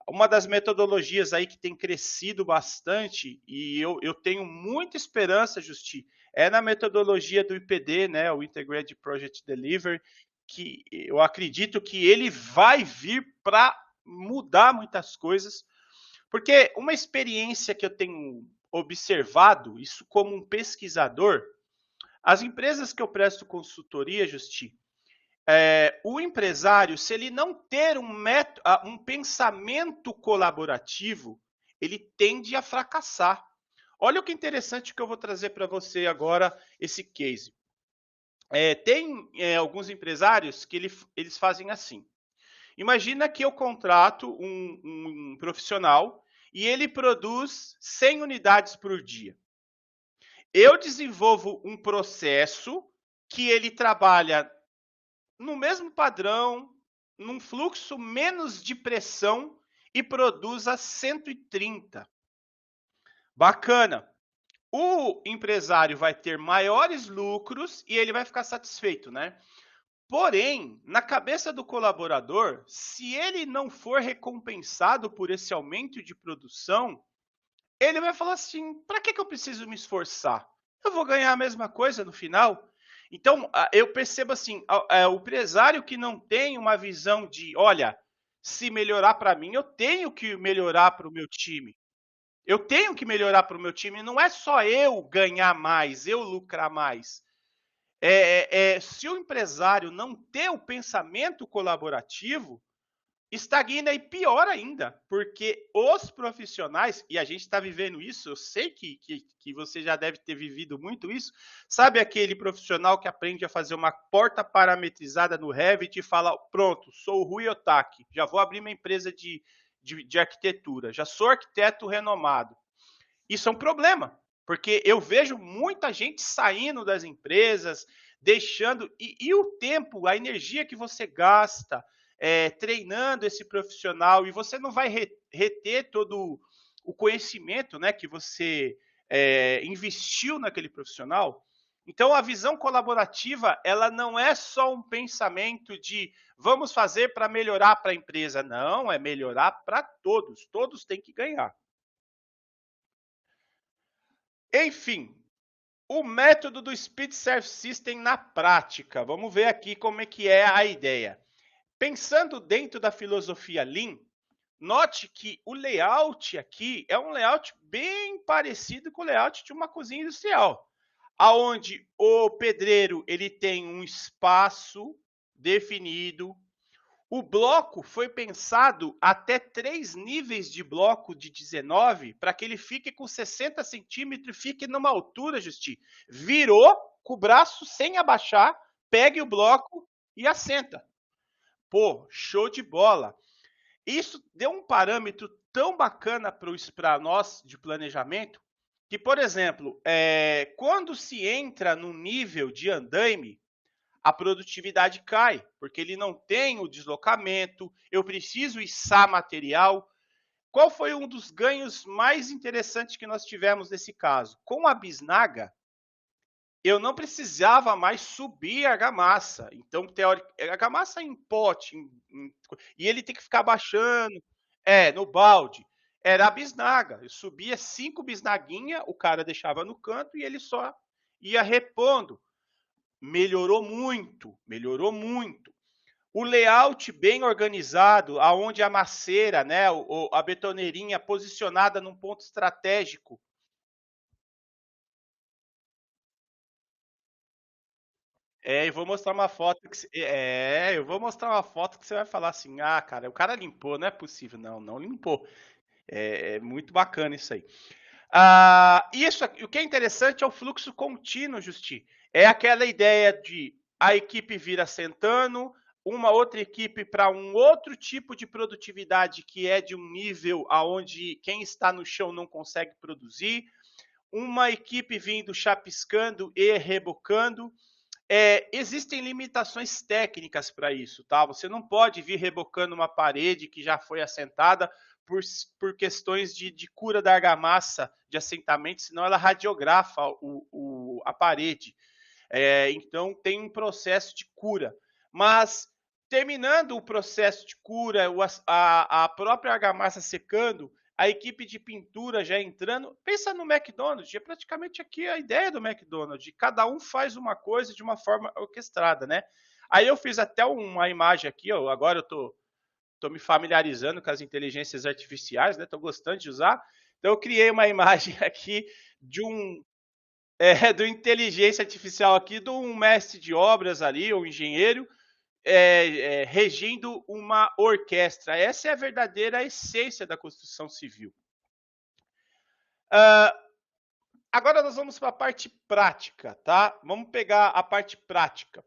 Uma das metodologias aí que tem crescido bastante, e eu tenho muita esperança, Justi, é na metodologia do IPD, né, o Integrated Project Delivery, que eu acredito que ele vai vir para mudar muitas coisas, porque uma experiência que eu tenho observado, isso como um pesquisador, as empresas que eu presto consultoria, Justi, o empresário, se ele não ter um pensamento colaborativo, ele tende a fracassar. Olha o que interessante que eu vou trazer para você agora, esse case. Tem alguns empresários que eles fazem assim. Imagina que eu contrato um profissional e ele produz 100 unidades por dia. Eu desenvolvo um processo que ele trabalha no mesmo padrão, num fluxo menos de pressão e produza 130. Bacana. O empresário vai ter maiores lucros e ele vai ficar satisfeito, né? Porém, na cabeça do colaborador, se ele não for recompensado por esse aumento de produção, ele vai falar assim: para que eu preciso me esforçar? Eu vou ganhar a mesma coisa no final. Então, eu percebo assim, o empresário que não tem uma visão de, olha, se melhorar para mim, eu tenho que melhorar para o meu time. Eu tenho que melhorar para o meu time. Não é só eu ganhar mais, eu lucrar mais. Se o empresário não ter o pensamento colaborativo, estagna e pior ainda, porque os profissionais, e a gente está vivendo isso, eu sei que você já deve ter vivido muito isso, sabe aquele profissional que aprende a fazer uma porta parametrizada no Revit e fala, pronto, sou o Rui Otaki, já vou abrir uma empresa de arquitetura, já sou arquiteto renomado. Isso é um problema, porque eu vejo muita gente saindo das empresas, deixando, e o tempo, a energia que você gasta, treinando esse profissional e você não vai reter todo o conhecimento, né, que você investiu naquele profissional. Então, a visão colaborativa, ela não é só um pensamento de vamos fazer para melhorar para a empresa. Não, é melhorar para todos. Todos têm que ganhar. Enfim, o método do Speed Service System na prática. Vamos ver aqui como é que é a ideia. Pensando dentro da filosofia Lean, note que o layout aqui é um layout bem parecido com o layout de uma cozinha industrial, aonde o pedreiro ele tem um espaço definido, O bloco foi pensado até 3 níveis de bloco de 19 para que ele fique com 60 centímetros e fique numa altura, Justi. Virou com o braço sem abaixar, pegue o bloco e assenta. Pô, show de bola. Isso deu um parâmetro tão bacana para nós de planejamento que, por exemplo, quando se entra no nível de andaime, a produtividade cai, porque ele não tem o deslocamento, eu preciso içar material. Qual foi um dos ganhos mais interessantes que nós tivemos nesse caso? Com a bisnaga, eu não precisava mais subir a argamassa. Então, a argamassa em pote, e ele tem que ficar baixando, no balde. Era a bisnaga. Eu subia 5 bisnaguinhas, o cara deixava no canto e ele só ia repondo. Melhorou muito, melhorou muito. O layout bem organizado, aonde a maceira, né, a betoneirinha posicionada num ponto estratégico. Eu vou mostrar uma foto eu vou mostrar uma foto que você vai falar assim: "Ah, cara, o cara limpou, não é possível". Não, não limpou. É muito bacana isso aí. O que é interessante é o fluxo contínuo, Justi. É aquela ideia de a equipe vir assentando, uma outra equipe para um outro tipo de produtividade que é de um nível aonde quem está no chão não consegue produzir, uma equipe vindo chapiscando e rebocando. Existem limitações técnicas para isso, tá? Você não pode vir rebocando uma parede que já foi assentada por, por questões de cura da argamassa de assentamento, senão ela radiografa a parede. Então tem um processo de cura. Mas terminando o processo de cura, a própria argamassa secando, a equipe de pintura já entrando. Pensa no McDonald's, é praticamente aqui a ideia do McDonald's. Cada um faz uma coisa de uma forma orquestrada, né? Aí eu fiz até uma imagem aqui, ó, agora eu tô me familiarizando com as inteligências artificiais, né? Tô gostando de usar. Então eu criei uma imagem aqui de do inteligência artificial aqui, de um mestre de obras ali, ou engenheiro, regindo uma orquestra. Essa é a verdadeira essência da construção civil. Agora nós vamos para a parte prática, tá? Vamos pegar a parte prática.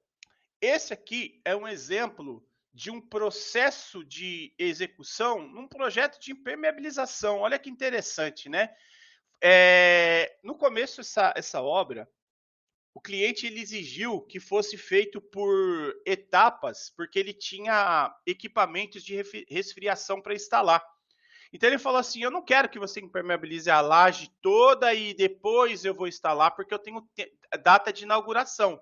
Esse aqui é um exemplo de um processo de execução num projeto de impermeabilização. Olha que interessante, né? No começo, essa obra, o cliente ele exigiu que fosse feito por etapas, porque ele tinha equipamentos de resfriação para instalar. Então ele falou assim: eu não quero que você impermeabilize a laje toda e depois eu vou instalar, porque eu tenho data de inauguração.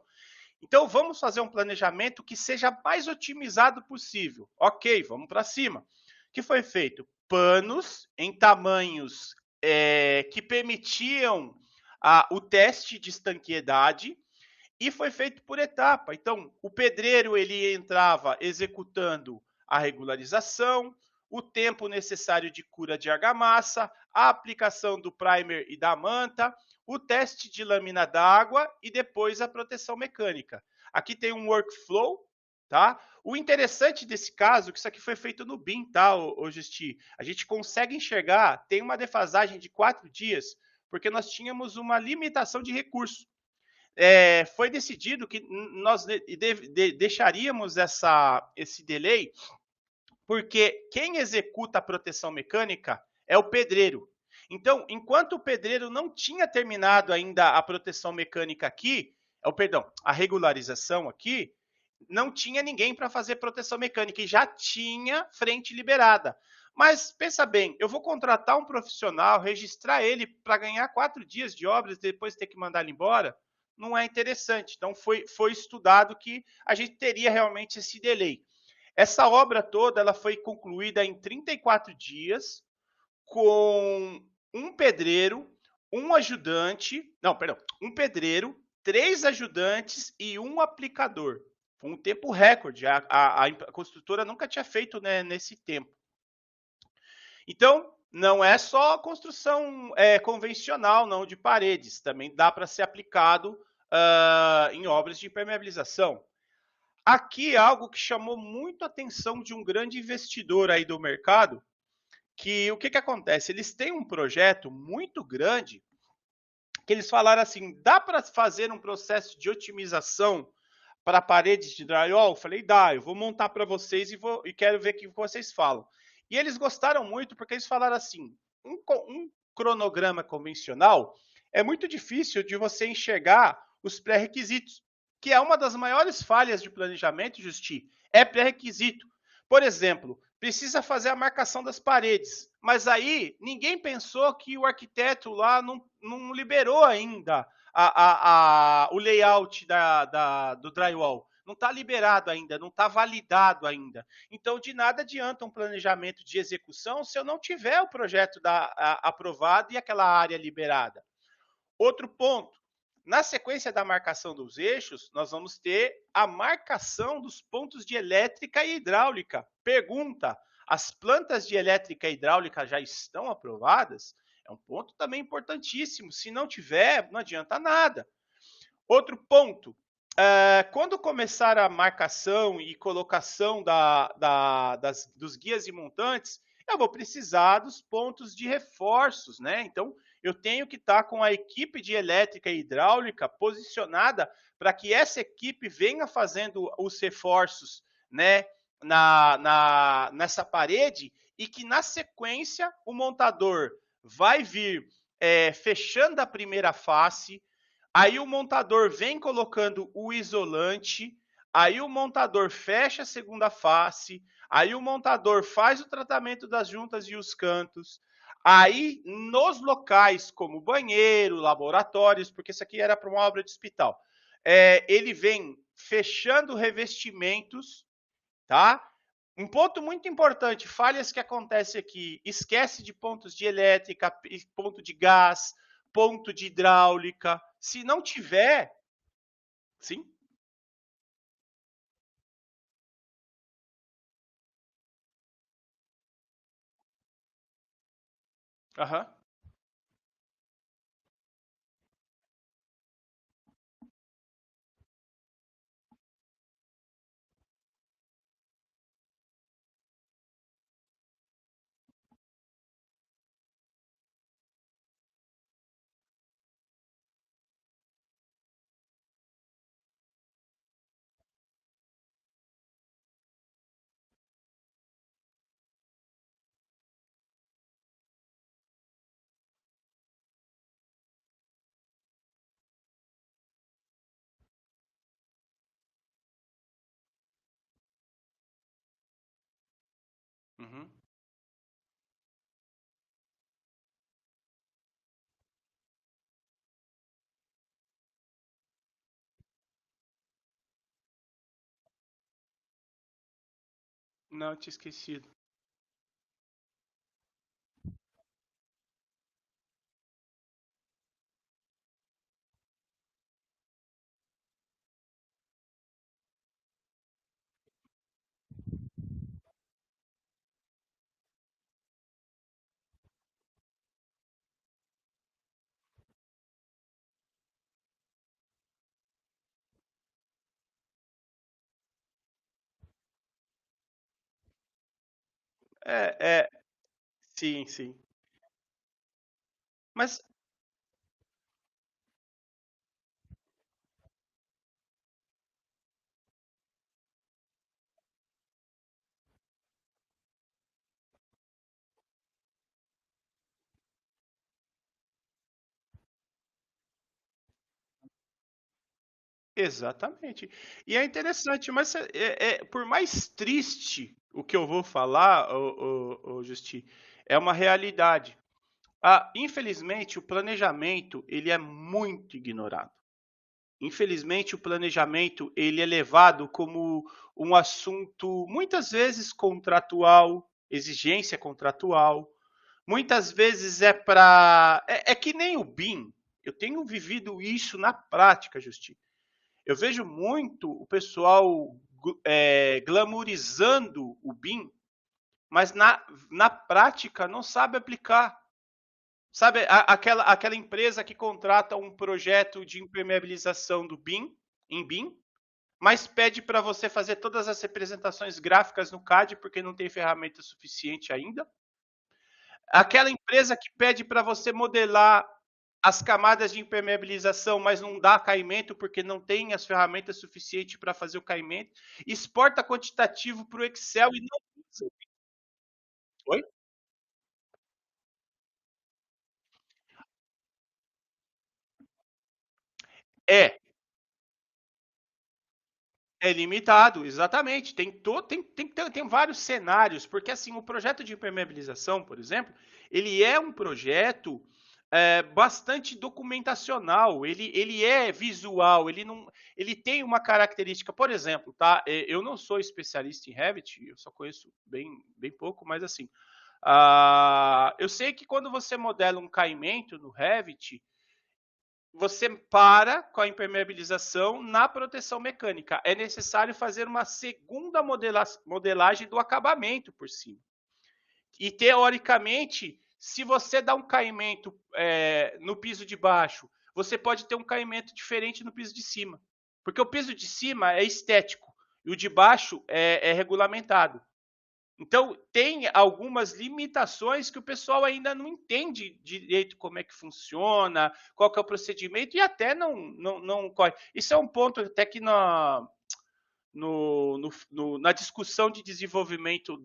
Então vamos fazer um planejamento que seja mais otimizado possível. Ok, vamos para cima. O que foi feito? Panos em tamanhos que permitiam o teste de estanqueidade e foi feito por etapa. Então, o pedreiro ele entrava executando a regularização, o tempo necessário de cura de argamassa, a aplicação do primer e da manta, o teste de lâmina d'água e depois a proteção mecânica. Aqui tem um workflow, tá? O interessante desse caso é que isso aqui foi feito no BIM, tá, ô Justi? A gente consegue enxergar, tem uma defasagem de 4 dias, porque nós tínhamos uma limitação de recurso. Foi decidido que nós deixaríamos esse delay, porque quem executa a proteção mecânica é o pedreiro. Então, enquanto o pedreiro não tinha terminado ainda a proteção mecânica aqui, a regularização aqui, não tinha ninguém para fazer proteção mecânica e já tinha frente liberada. Mas pensa bem, eu vou contratar um profissional, registrar ele para ganhar 4 dias de obras e depois ter que mandar ele embora? Não é interessante. Então foi estudado que a gente teria realmente esse delay. Essa obra toda ela foi concluída em 34 dias com um pedreiro, um ajudante, não, perdão, um pedreiro, 3 ajudantes e um aplicador. Foi um tempo recorde. A construtora nunca tinha feito, né, nesse tempo. Então, não é só construção convencional, não, de paredes. Também dá para ser aplicado em obras de impermeabilização. aqui é algo que chamou muito a atenção de um grande investidor aí do mercado, que o que que acontece? Eles têm um projeto muito grande que eles falaram assim: dá para fazer um processo de otimização para paredes de drywall? Eu falei, dá, eu vou montar para vocês e quero ver o que vocês falam. E eles gostaram muito porque eles falaram assim: um cronograma convencional é muito difícil de você enxergar os pré-requisitos, que é uma das maiores falhas de planejamento, Justi, é pré-requisito. Por exemplo, precisa fazer a marcação das paredes, mas aí ninguém pensou que o arquiteto lá não liberou ainda o layout do drywall. Não está liberado ainda, não está validado ainda. Então, de nada adianta um planejamento de execução se eu não tiver o projeto aprovado e aquela área liberada. Outro ponto, na sequência da marcação dos eixos, nós vamos ter a marcação dos pontos de elétrica e hidráulica. Pergunta: as plantas de elétrica e hidráulica já estão aprovadas? É um ponto também importantíssimo. Se não tiver, não adianta nada. Outro ponto, quando começar a marcação e colocação dos guias e montantes, eu vou precisar dos pontos de reforços, né? Então, eu tenho que estar com a equipe de elétrica e hidráulica posicionada para que essa equipe venha fazendo os reforços, né, nessa parede e que na sequência o montador vai vir fechando a primeira face. Aí o montador vem colocando o isolante, aí o montador fecha a segunda face, aí o montador faz o tratamento das juntas e os cantos. Aí, nos locais como banheiro, laboratórios, porque isso aqui era para uma obra de hospital, ele vem fechando revestimentos, tá? Um ponto muito importante, falhas que acontecem aqui, esquece de pontos de elétrica, ponto de gás, ponto de hidráulica. Se não tiver, sim, aham, uhum, não tinha esquecido. É, sim, sim. Mas exatamente. E é interessante, mas por mais triste o que eu vou falar, o Justi, é uma realidade. Infelizmente, o planejamento ele é muito ignorado. Infelizmente, o planejamento ele é levado como um assunto muitas vezes contratual, exigência contratual. Muitas vezes é que nem o BIM. Eu tenho vivido isso na prática, Justi. Eu vejo muito o pessoal glamourizando o BIM, mas na prática não sabe aplicar. Sabe, aquela empresa que contrata um projeto de impermeabilização do BIM, em BIM, mas pede para você fazer todas as representações gráficas no CAD porque não tem ferramenta suficiente ainda. Aquela empresa que pede para você modelar as camadas de impermeabilização, mas não dá caimento porque não tem as ferramentas suficientes para fazer o caimento. Exporta quantitativo para o Excel e não usa. Oi? É, é limitado, exatamente. Tem vários cenários, porque assim, o projeto de impermeabilização, por exemplo, ele é um projeto bastante documentacional, ele é visual, ele tem uma característica, por exemplo, tá? Eu não sou especialista em Revit, eu só conheço bem pouco, mas assim, eu sei que quando você modela um caimento no Revit, você para com a impermeabilização na proteção mecânica. É necessário fazer uma segunda modelagem do acabamento por cima. E, teoricamente, se você dá um caimento no piso de baixo, você pode ter um caimento diferente no piso de cima. Porque o piso de cima é estético e o de baixo é regulamentado. Então, tem algumas limitações que o pessoal ainda não entende direito como é que funciona, qual que é o procedimento e até não corre. Isso é um ponto até que na discussão de desenvolvimento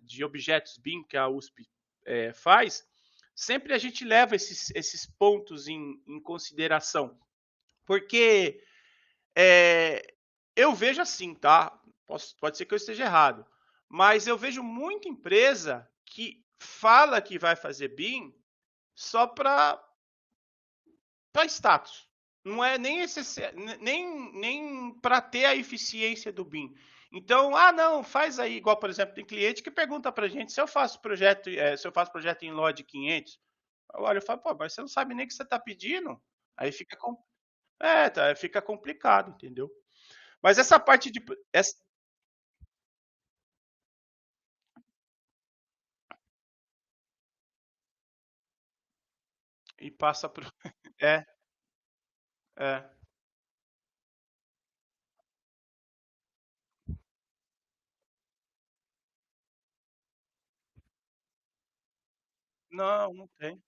de objetos BIM que a USP faz, sempre a gente leva esses pontos em consideração. Porque eu vejo assim, tá? Pode ser que eu esteja errado, mas eu vejo muita empresa que fala que vai fazer BIM só para status. Não é nem para ter a eficiência do BIM. Então, não, faz aí, igual, por exemplo, tem cliente que pergunta para a gente se eu faço projeto em LOD 500. Eu olho e falo, pô, mas você não sabe nem o que você está pedindo. Aí fica complicado, entendeu? Mas essa parte de. E passa pro. É, é. Não, não tem.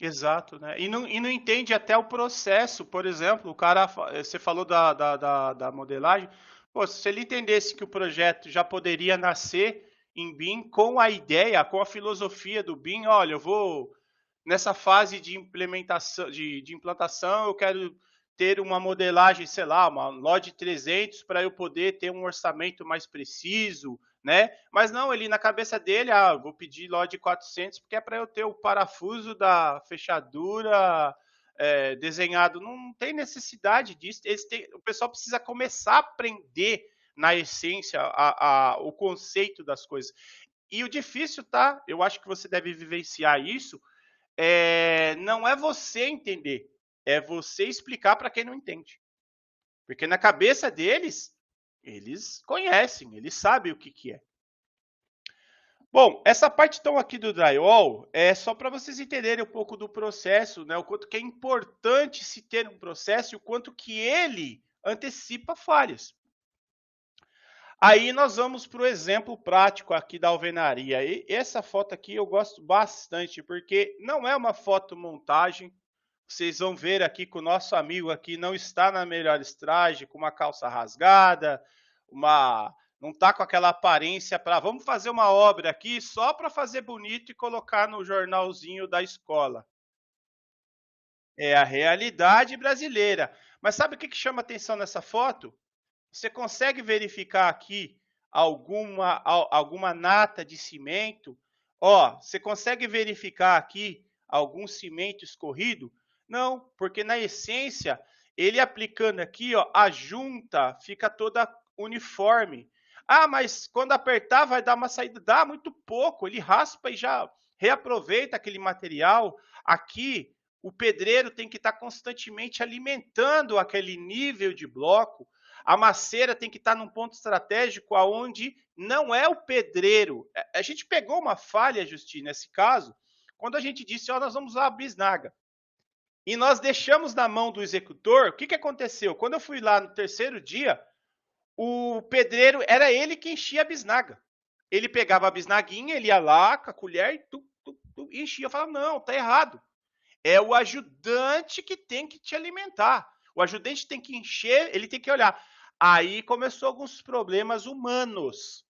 Exato, né? E não entende até o processo, por exemplo, o cara, você falou da modelagem, pô, se ele entendesse que o projeto já poderia nascer em BIM com a ideia, com a filosofia do BIM, olha, eu vou nessa fase de implementação, de implantação, eu quero ter uma modelagem, sei lá, uma LOD 300 para eu poder ter um orçamento mais preciso, né? Mas não, ele na cabeça dele, vou pedir LOD 400 porque é para eu ter o parafuso da fechadura desenhado. Não tem necessidade disso. O pessoal precisa começar a aprender na essência o conceito das coisas. E o difícil, tá? Eu acho que você deve vivenciar isso. Não é você entender, é você explicar para quem não entende. Porque na cabeça deles, eles conhecem, eles sabem o que é. Bom, essa parte então aqui do drywall é só para vocês entenderem um pouco do processo, né? O quanto que é importante se ter um processo e o quanto que ele antecipa falhas. Aí nós vamos para o exemplo prático aqui da alvenaria. E essa foto aqui eu gosto bastante, porque não é uma fotomontagem. Vocês vão ver aqui que o nosso amigo aqui não está na melhor traje, com uma calça rasgada, não está com aquela aparência para vamos fazer uma obra aqui só para fazer bonito e colocar no jornalzinho da escola. É a realidade brasileira. Mas sabe o que chama atenção nessa foto? Você consegue verificar aqui alguma nata de cimento? Ó, você consegue verificar aqui algum cimento escorrido? Não, porque na essência, ele aplicando aqui, ó, a junta fica toda uniforme. Mas quando apertar vai dar uma saída. Dá muito pouco, ele raspa e já reaproveita aquele material. Aqui, o pedreiro tem que estar constantemente alimentando aquele nível de bloco. A maceira tem que estar num ponto estratégico aonde não é o pedreiro. A gente pegou uma falha, Justine, nesse caso, quando a gente disse, ó, nós vamos usar a bisnaga. E nós deixamos na mão do executor. O que, que aconteceu? Quando eu fui lá no terceiro dia, o pedreiro era ele que enchia a bisnaga. Ele pegava a bisnaguinha, ele ia lá com a colher e e enchia. Eu falava, não, tá errado. É o ajudante que tem que te alimentar. O ajudante tem que encher, ele tem que olhar. Aí começou alguns problemas humanos.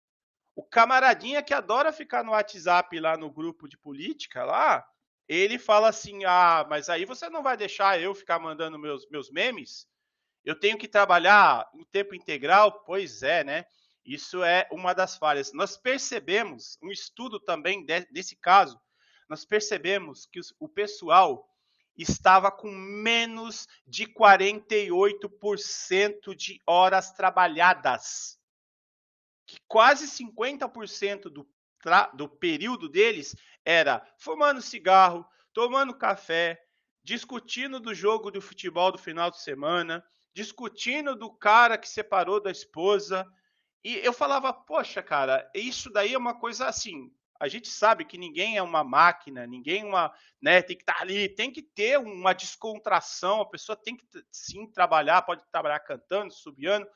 O camaradinha que adora ficar no WhatsApp lá no grupo de política lá, ele fala assim: "Ah, mas aí você não vai deixar eu ficar mandando meus memes? Eu tenho que trabalhar em tempo integral?" Pois é, né? Isso é uma das falhas. Nós percebemos, um estudo também desse caso, nós percebemos que o pessoal estava com menos de 48% de horas trabalhadas, que quase 50% do período deles era fumando cigarro, tomando café, discutindo do jogo do futebol do final de semana, discutindo do cara que separou da esposa. E eu falava, poxa, cara, isso daí é uma coisa assim. A gente sabe que ninguém é uma máquina, ninguém é uma, né, tem que estar ali, tem que ter uma descontração, a pessoa tem que sim trabalhar, pode trabalhar cantando, subiando,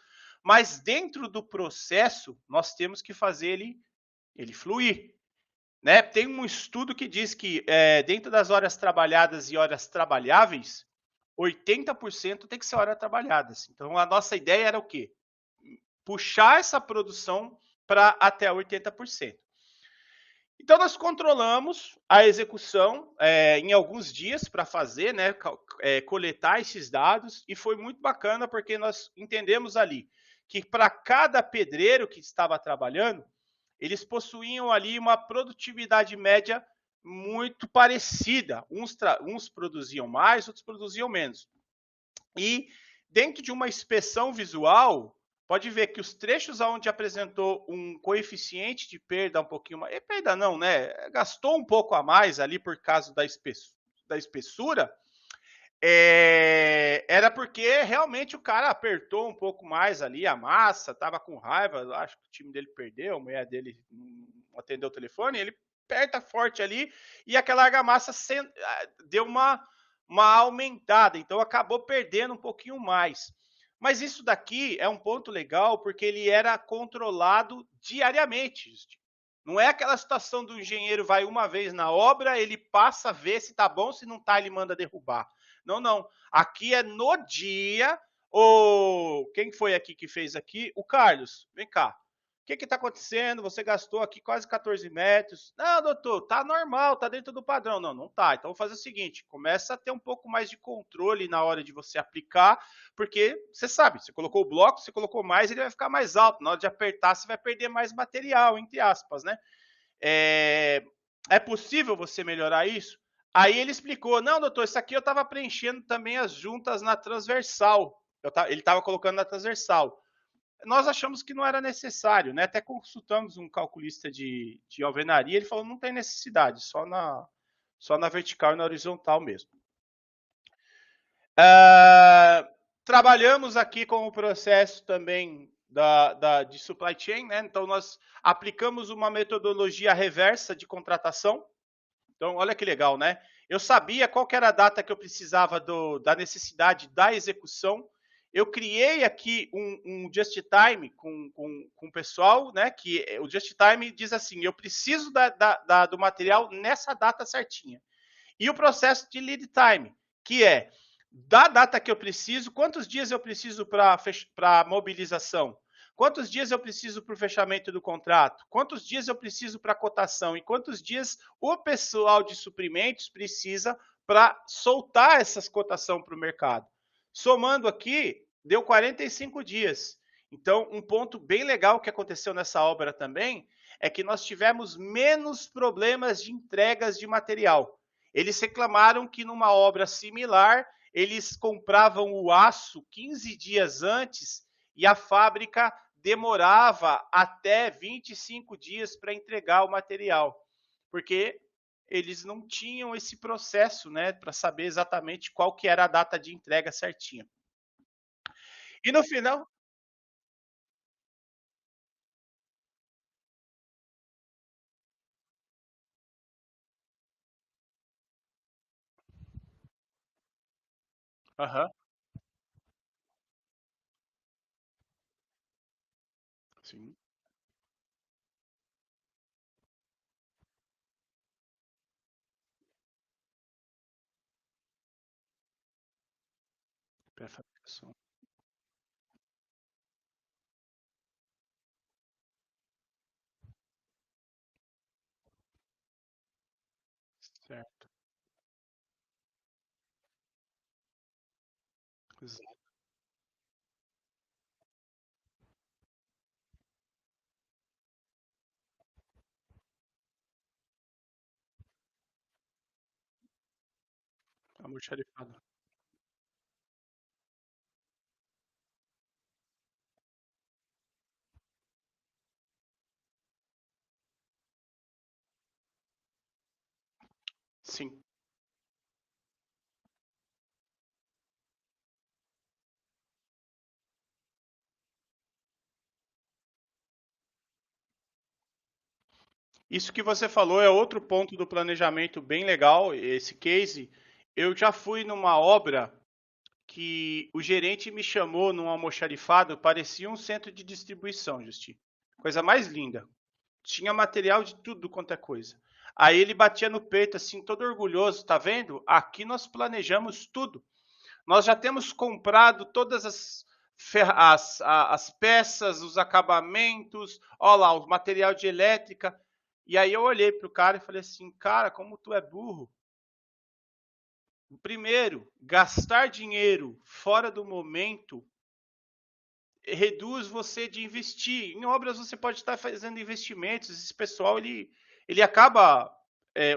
mas dentro do processo nós temos que fazer ele fluir, né? Tem um estudo que diz que dentro das horas trabalhadas e horas trabalháveis, 80% tem que ser horas trabalhadas. Então a nossa ideia era o quê? Puxar essa produção para até 80%. Então nós controlamos a execução em alguns dias para fazer, né, coletar esses dados, e foi muito bacana porque nós entendemos ali que para cada pedreiro que estava trabalhando, eles possuíam ali uma produtividade média muito parecida. Uns produziam mais, outros produziam menos. E dentro de uma inspeção visual, pode ver que os trechos onde apresentou um coeficiente de perda um pouquinho mais, perda não, né? Gastou um pouco a mais ali por causa da espessura, era porque realmente o cara apertou um pouco mais ali a massa, estava com raiva, acho que o time dele perdeu, a mulher dele não atendeu o telefone, ele aperta forte ali e aquela argamassa deu uma aumentada, então acabou perdendo um pouquinho mais. Mas isso daqui é um ponto legal porque ele era controlado diariamente. Não é aquela situação do engenheiro vai uma vez na obra, ele passa a ver se tá bom, se não tá, ele manda derrubar. Não, não. Aqui é no dia. Quem foi aqui que fez aqui? O Carlos. Vem cá. O que está acontecendo? Você gastou aqui quase 14 metros. Não, doutor, tá normal, tá dentro do padrão. Não, não tá. Então, vou fazer o seguinte: começa a ter um pouco mais de controle na hora de você aplicar, porque você sabe, você colocou o bloco, você colocou mais, ele vai ficar mais alto. Na hora de apertar, você vai perder mais material, entre aspas, né? É possível você melhorar isso? Aí ele explicou: não, doutor, isso aqui eu estava preenchendo também as juntas na transversal. Ele estava colocando na transversal. Nós achamos que não era necessário, né? Até consultamos um calculista de alvenaria, ele falou: não tem necessidade, só na vertical e na horizontal mesmo. Trabalhamos aqui com o processo também de supply chain, né? Então, nós aplicamos uma metodologia reversa de contratação. Então, olha que legal, né? Eu sabia qual que era a data que eu precisava da necessidade da execução. Eu criei aqui um just time com o pessoal, né? Que o just time diz assim: eu preciso do material nessa data certinha. E o processo de lead time, que é da data que eu preciso, quantos dias eu preciso para mobilização? Quantos dias eu preciso para o fechamento do contrato? Quantos dias eu preciso para cotação? E quantos dias o pessoal de suprimentos precisa para soltar essas cotações para o mercado? Somando aqui, deu 45 dias. Então, um ponto bem legal que aconteceu nessa obra também é que nós tivemos menos problemas de entregas de material. Eles reclamaram que numa obra similar, eles compravam o aço 15 dias antes e a fábrica demorava até 25 dias para entregar o material, porque eles não tinham esse processo, né, para saber exatamente qual que era a data de entrega certinha. E no final, Aham, sim, pré-fabricação, certo, exato, almoxarifado. Sim. Isso que você falou é outro ponto do planejamento bem legal, esse case. Eu já fui numa obra que o gerente me chamou num almoxarifado, parecia um centro de distribuição, Justi. Coisa mais linda. Tinha material de tudo quanto é coisa. Aí ele batia no peito assim, todo orgulhoso, tá vendo? Aqui nós planejamos tudo. Nós já temos comprado todas as peças, os acabamentos, olha lá, o material de elétrica. E aí eu olhei para o cara e falei assim, cara, como tu é burro. Primeiro, gastar dinheiro fora do momento reduz você de investir. Em obras você pode estar fazendo investimentos, esse pessoal ele acaba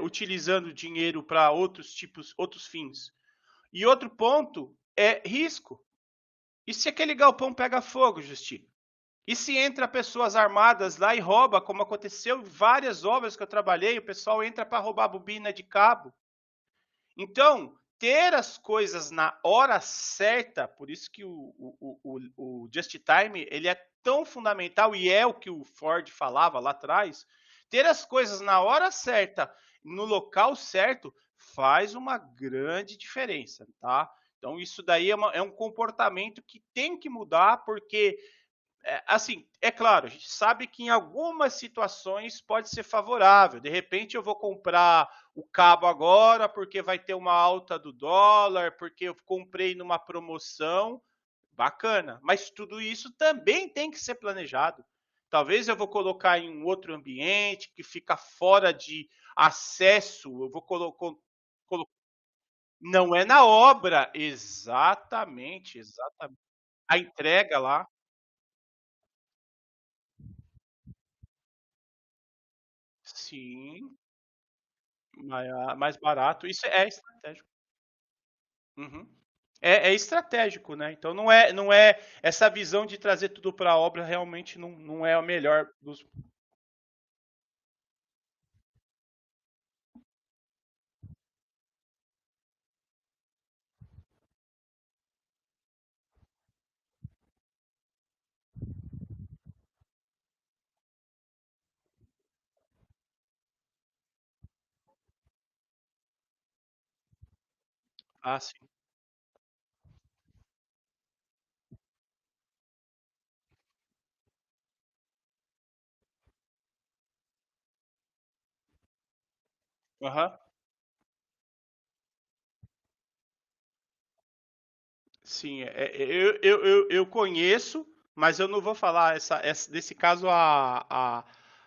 utilizando dinheiro para outros tipos, outros fins. E outro ponto é risco. E se aquele galpão pega fogo, Justi? E se entra pessoas armadas lá e rouba, como aconteceu em várias obras que eu trabalhei, o pessoal entra para roubar bobina de cabo. Então, ter as coisas na hora certa, por isso que o Just Time ele é tão fundamental e é o que o Ford falava lá atrás. Ter as coisas na hora certa, no local certo, faz uma grande diferença, tá? Então, isso daí é um comportamento que tem que mudar, porque assim, é claro, a gente sabe que em algumas situações pode ser favorável. De repente, eu vou comprar o cabo agora porque vai ter uma alta do dólar, porque eu comprei numa promoção. Bacana. Mas tudo isso também tem que ser planejado. Talvez eu vou colocar em um outro ambiente que fica fora de acesso. Eu vou colocar. Não é na obra. Exatamente, exatamente. A entrega lá, sim. Mais barato, isso é estratégico. Uhum. É estratégico, né, então não é essa visão de trazer tudo para a obra realmente não é a melhor dos. Ah, sim. Aham. Sim, eu conheço, mas eu não vou falar desse caso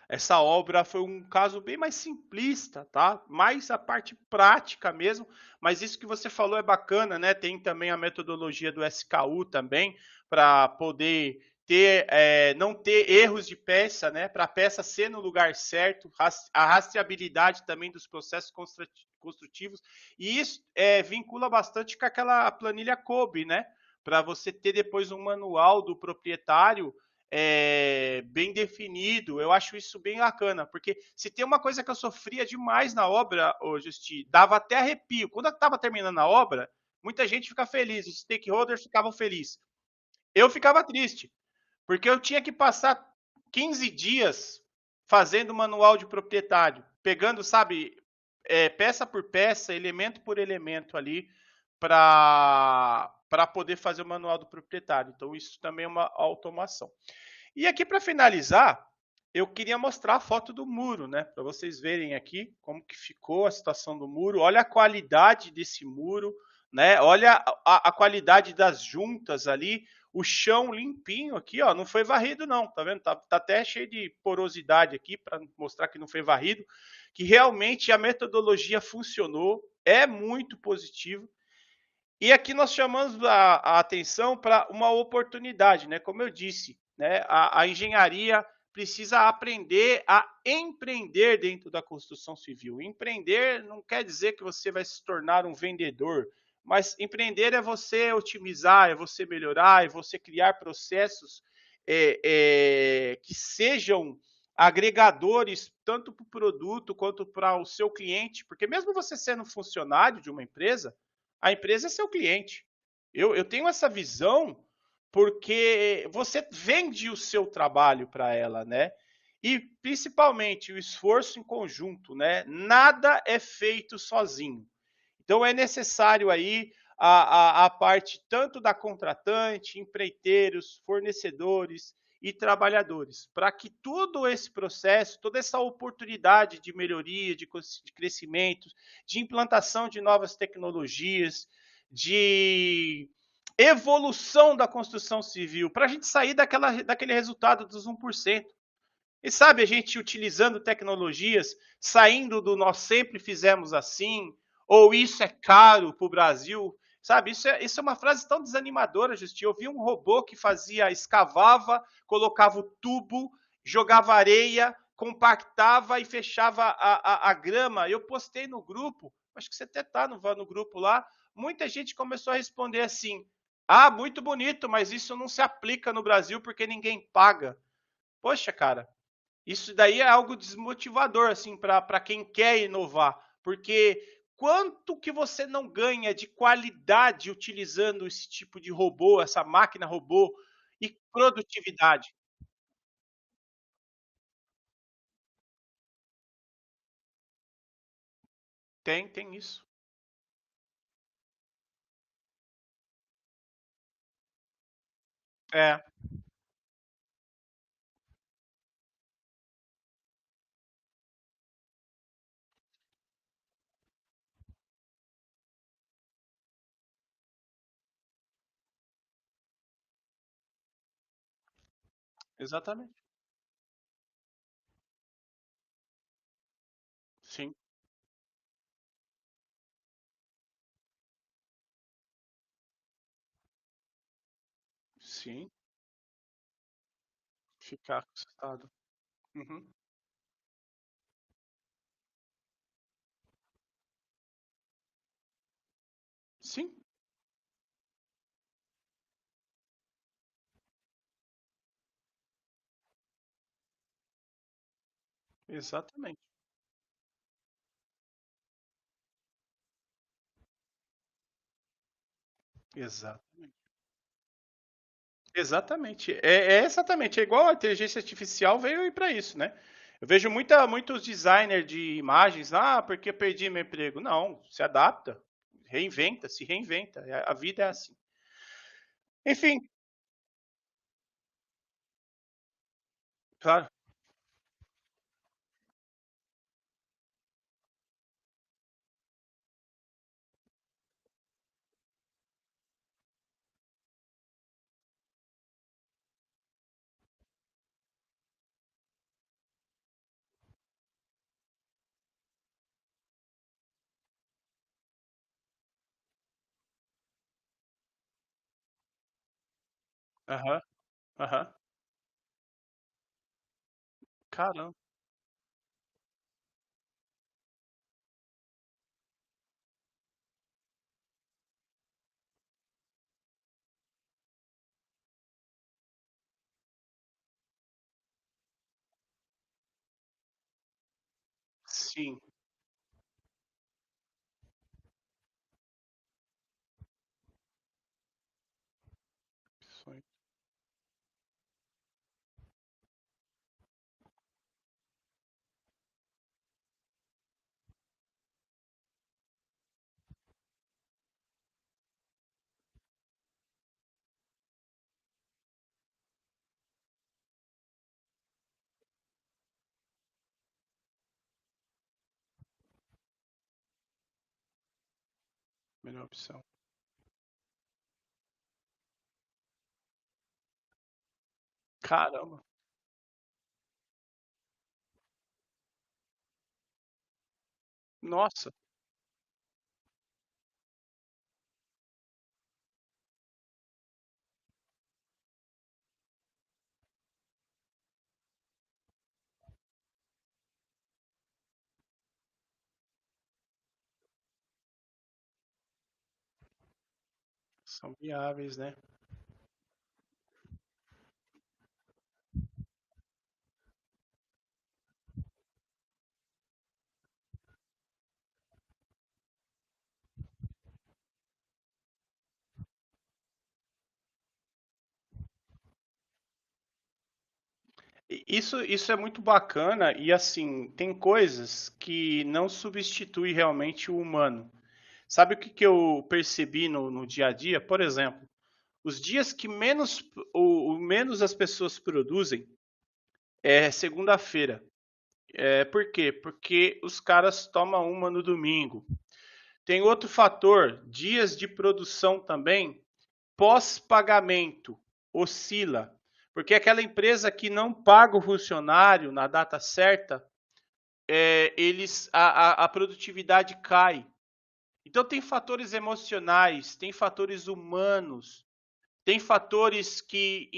essa obra foi um caso bem mais simplista, tá? Mais a parte prática mesmo, mas isso que você falou é bacana, né? Tem também a metodologia do SKU também, para poder não ter erros de peça, né? Para a peça ser no lugar certo, a rastreabilidade também dos processos construtivos, e isso vincula bastante com aquela planilha COBE, né? Para você ter depois um manual do proprietário bem definido. Eu acho isso bem bacana, porque se tem uma coisa que eu sofria demais na obra, ô Justi, dava até arrepio. Quando eu estava terminando a obra, muita gente fica feliz, os stakeholders ficavam felizes. Eu ficava triste, porque eu tinha que passar 15 dias fazendo manual de proprietário, pegando, sabe, peça por peça, elemento por elemento ali, para poder fazer o manual do proprietário. Então, isso também é uma automação. E aqui, para finalizar, eu queria mostrar a foto do muro, né? Para vocês verem aqui como que ficou a situação do muro. Olha a qualidade desse muro, né? Olha a qualidade das juntas ali. O chão limpinho aqui, ó, não foi varrido não, tá vendo? Tá até cheio de porosidade aqui para mostrar que não foi varrido, que realmente a metodologia funcionou, é muito positivo. E aqui nós chamamos a atenção para uma oportunidade, né? Como eu disse, né? A engenharia precisa aprender a empreender dentro da construção civil. Empreender não quer dizer que você vai se tornar um vendedor, mas empreender é você otimizar, é você melhorar, é você criar processos que sejam agregadores tanto para o produto quanto para o seu cliente, porque mesmo você sendo funcionário de uma empresa, a empresa é seu cliente. Eu tenho essa visão porque você vende o seu trabalho para ela, né? E principalmente o esforço em conjunto, né? Nada é feito sozinho. Então é necessário aí a parte tanto da contratante, empreiteiros, fornecedores e trabalhadores, para que todo esse processo, toda essa oportunidade de melhoria, de crescimento, de implantação de novas tecnologias, de evolução da construção civil, para a gente sair daquele resultado dos 1%. E sabe, a gente utilizando tecnologias, saindo do nós sempre fizemos assim, ou isso é caro para o Brasil, sabe? Isso é uma frase tão desanimadora, Justi. Eu vi um robô que fazia, escavava, colocava o tubo, jogava areia, compactava e fechava a grama. Eu postei no grupo, acho que você até está no grupo lá. Muita gente começou a responder assim: ah, muito bonito, mas isso não se aplica no Brasil porque ninguém paga. Poxa, cara, isso daí é algo desmotivador, assim, para quem quer inovar, porque quanto que você não ganha de qualidade utilizando esse tipo de robô, essa máquina robô e produtividade? Tem isso. É, exatamente. Sim, sim, ficar assustado. Uhum. Sim, exatamente. Exatamente. Exatamente. É exatamente. É igual a inteligência artificial veio aí para isso, né? Eu vejo muitos designers de imagens, ah, porque perdi meu emprego. Não, se adapta, reinventa, se reinventa. A vida é assim. Enfim, claro. Aham, aham. Caramba. Sim. Sonho. Melhor opção. Caramba. Nossa, são viáveis, né? Isso é muito bacana e assim, tem coisas que não substitui realmente o humano. Sabe o que, que eu percebi no dia a dia? Por exemplo, os dias que o menos as pessoas produzem é segunda-feira. Por quê? Porque os caras tomam uma no domingo. Tem outro fator, dias de produção também, pós-pagamento, oscila. Porque aquela empresa que não paga o funcionário na data certa, a produtividade cai. Então tem fatores emocionais, tem fatores humanos, tem fatores que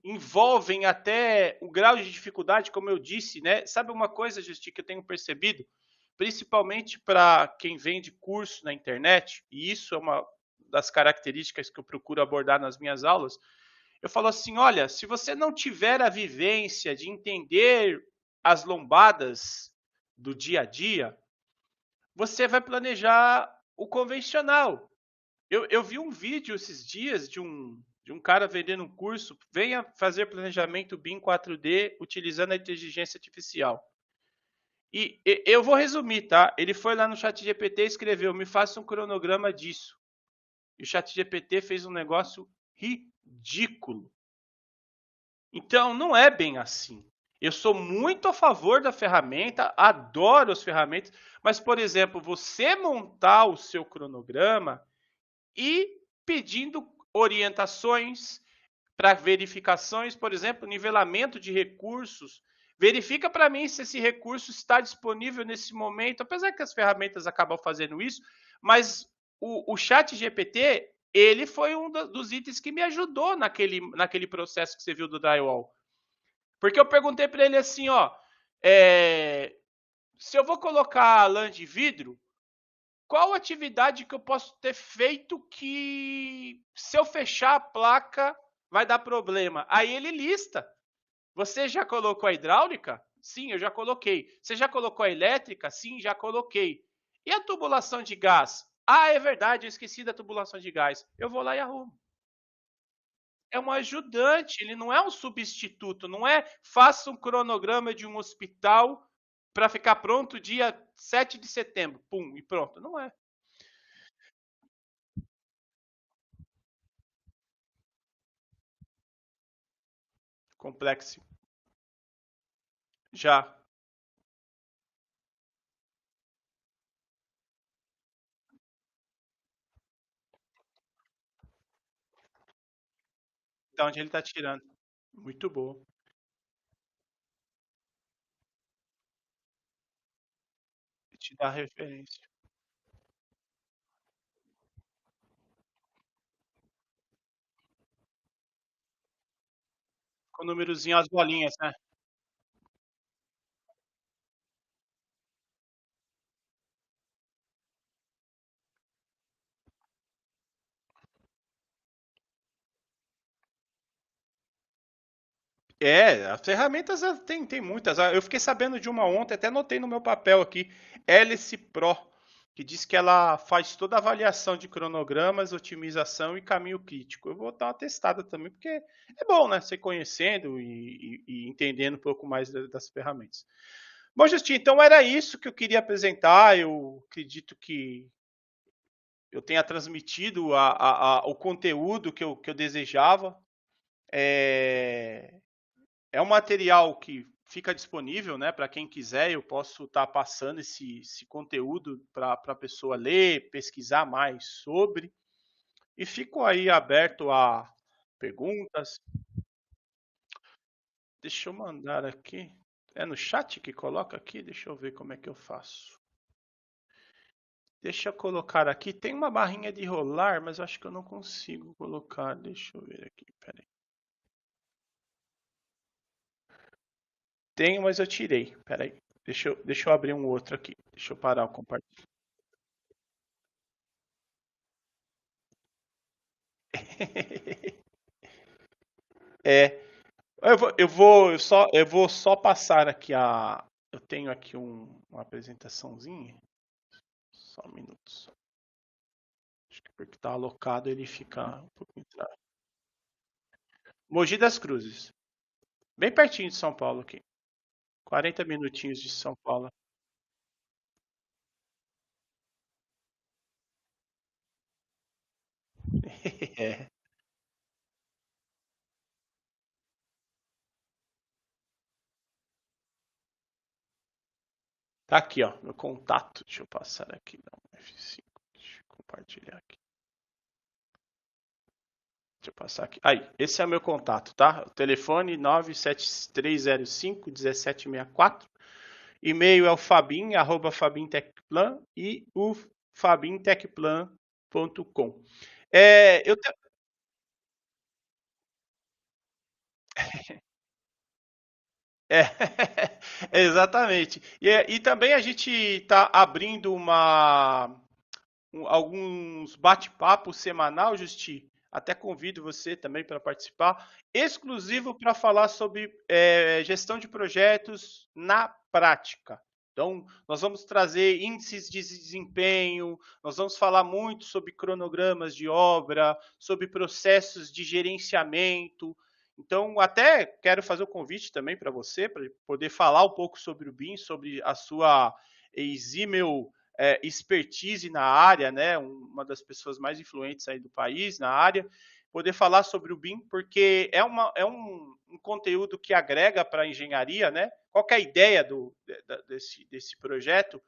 envolvem até o grau de dificuldade, como eu disse, né? Sabe uma coisa, Justi, que eu tenho percebido, principalmente para quem vende curso na internet, e isso é uma das características que eu procuro abordar nas minhas aulas. Eu falo assim: olha, se você não tiver a vivência de entender as lombadas do dia a dia, você vai planejar o convencional. Eu vi um vídeo esses dias de um cara vendendo um curso, venha fazer planejamento BIM 4D utilizando a inteligência artificial. Eu vou resumir, tá? Ele foi lá no chat GPT e escreveu, me faça um cronograma disso. E o chat GPT fez um negócio ridículo. Então, não é bem assim. Eu sou muito a favor da ferramenta, adoro as ferramentas, mas, por exemplo, você montar o seu cronograma e pedindo orientações para verificações, por exemplo, nivelamento de recursos. Verifica para mim se esse recurso está disponível nesse momento, apesar que as ferramentas acabam fazendo isso, mas o chat GPT, ele foi um dos itens que me ajudou naquele processo que você viu do drywall. Porque eu perguntei para ele assim, ó, se eu vou colocar lã de vidro, qual atividade que eu posso ter feito que, se eu fechar a placa, vai dar problema? Aí ele lista. Você já colocou a hidráulica? Sim, eu já coloquei. Você já colocou a elétrica? Sim, já coloquei. E a tubulação de gás? Ah, é verdade, eu esqueci da tubulação de gás. Eu vou lá e arrumo. É um ajudante, ele não é um substituto, não é faça um cronograma de um hospital para ficar pronto dia 7 de setembro. Pum, e pronto. Não é. Complexo. Já. Da onde ele está tirando. Muito boa. Te dá referência. Com o númerozinho, as bolinhas, né? As ferramentas tem muitas. Eu fiquei sabendo de uma ontem, até anotei no meu papel aqui, Hélice Pro, que diz que ela faz toda a avaliação de cronogramas, otimização e caminho crítico. Eu vou dar uma testada também, porque é bom, né? Você conhecendo e entendendo um pouco mais das ferramentas. Bom, Justin, então era isso que eu queria apresentar. Eu acredito que eu tenha transmitido o conteúdo que eu desejava. É, é um material que fica disponível, né, para quem quiser. Eu posso estar passando esse conteúdo para a pessoa ler, pesquisar mais sobre. E fico aí aberto a perguntas. Deixa eu mandar aqui. É no chat que coloca aqui? Deixa eu ver como é que eu faço. Deixa eu colocar aqui. Tem uma barrinha de rolar, mas eu acho que eu não consigo colocar. Deixa eu ver aqui. Pera aí. Tenho, mas eu tirei. Pera aí. Deixa eu abrir um outro aqui. Deixa eu parar o compartilhar. É, eu vou só passar aqui a. Eu tenho aqui uma apresentaçãozinha. Só um minuto. Só. Acho que porque está alocado ele fica um pouquinho atrás. Mogi das Cruzes. Bem pertinho de São Paulo aqui. 40 minutinhos de São Paulo. É. Tá aqui, ó. Meu contato. Deixa eu passar aqui. Dá um F5. Deixa eu compartilhar aqui. Deixa eu passar aqui. Aí, esse é o meu contato, tá? O telefone 97305-1764. E-mail é o fabin@fabintechplan e o fabintechplan.com. É, eu te- é, exatamente. E também a gente está abrindo alguns bate-papos semanal, Justi. Até convido você também para participar, exclusivo para falar sobre gestão de projetos na prática. Então, nós vamos trazer índices de desempenho, nós vamos falar muito sobre cronogramas de obra, sobre processos de gerenciamento. Então, até quero fazer o convite também para você, para poder falar um pouco sobre o BIM, sobre a sua exímil expertise na área, né? Uma das pessoas mais influentes aí do país na área, poder falar sobre o BIM, porque é um conteúdo que agrega para a engenharia, né? Qual que é a ideia desse projeto?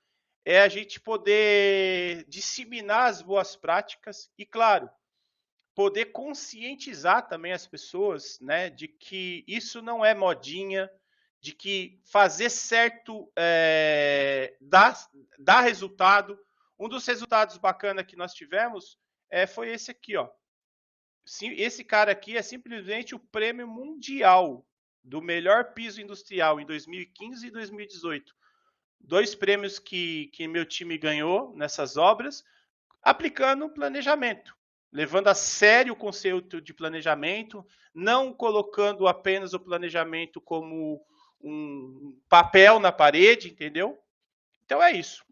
É a gente poder disseminar as boas práticas e, claro, poder conscientizar também as pessoas, né, de que isso não é modinha, de que fazer certo dá resultado. Um dos resultados bacanas que nós tivemos foi esse aqui, ó. Esse cara aqui é simplesmente o prêmio mundial do melhor piso industrial em 2015 e 2018. Dois prêmios que meu time ganhou nessas obras, aplicando planejamento, levando a sério o conceito de planejamento, não colocando apenas o planejamento como um papel na parede, entendeu? Então é isso.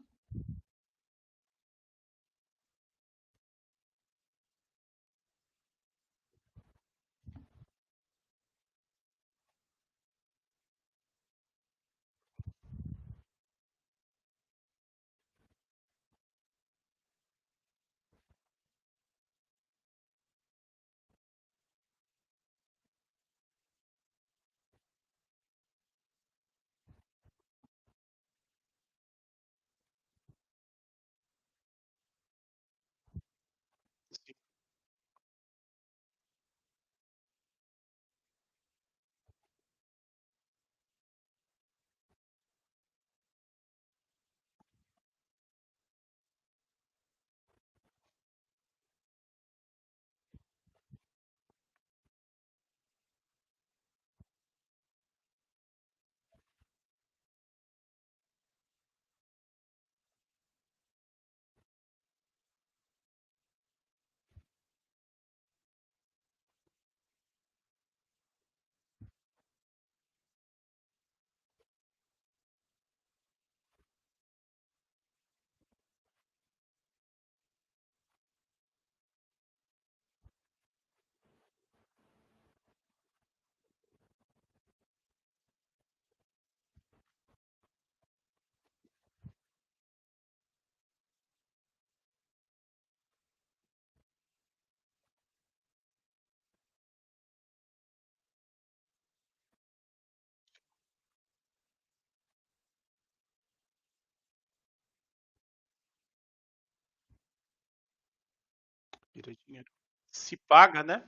tira dinheiro. Se paga, né?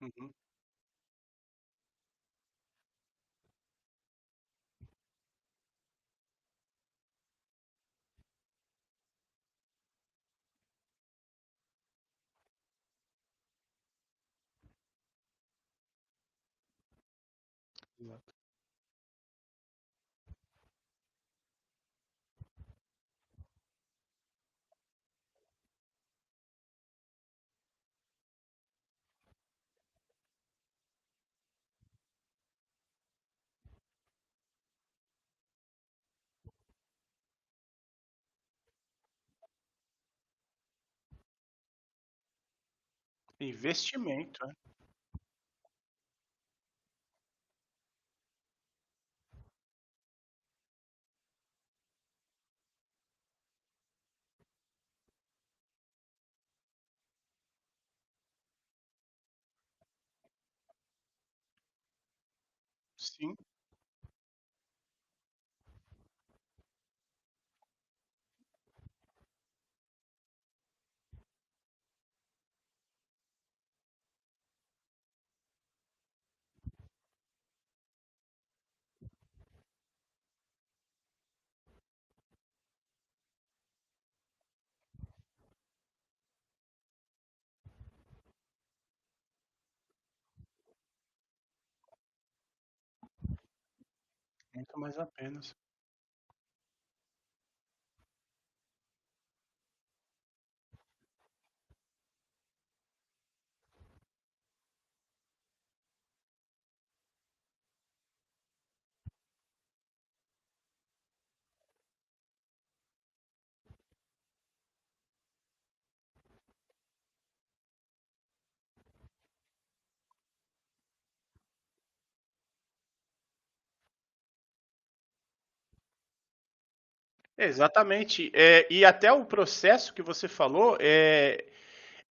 Uhum, exato. Investimento, né? Sim, muito mais apenas. Exatamente. E até o processo que você falou,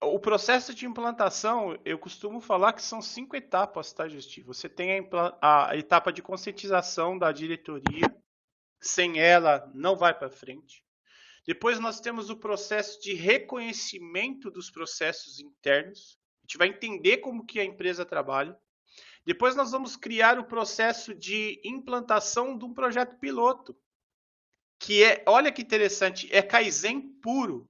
o processo de implantação, eu costumo falar que são 5 etapas, tá, Justi? Você tem a etapa de conscientização da diretoria, sem ela não vai para frente. Depois nós temos o processo de reconhecimento dos processos internos. A gente vai entender como que a empresa trabalha. Depois nós vamos criar o processo de implantação de um projeto piloto, que é, olha que interessante, é Kaizen puro.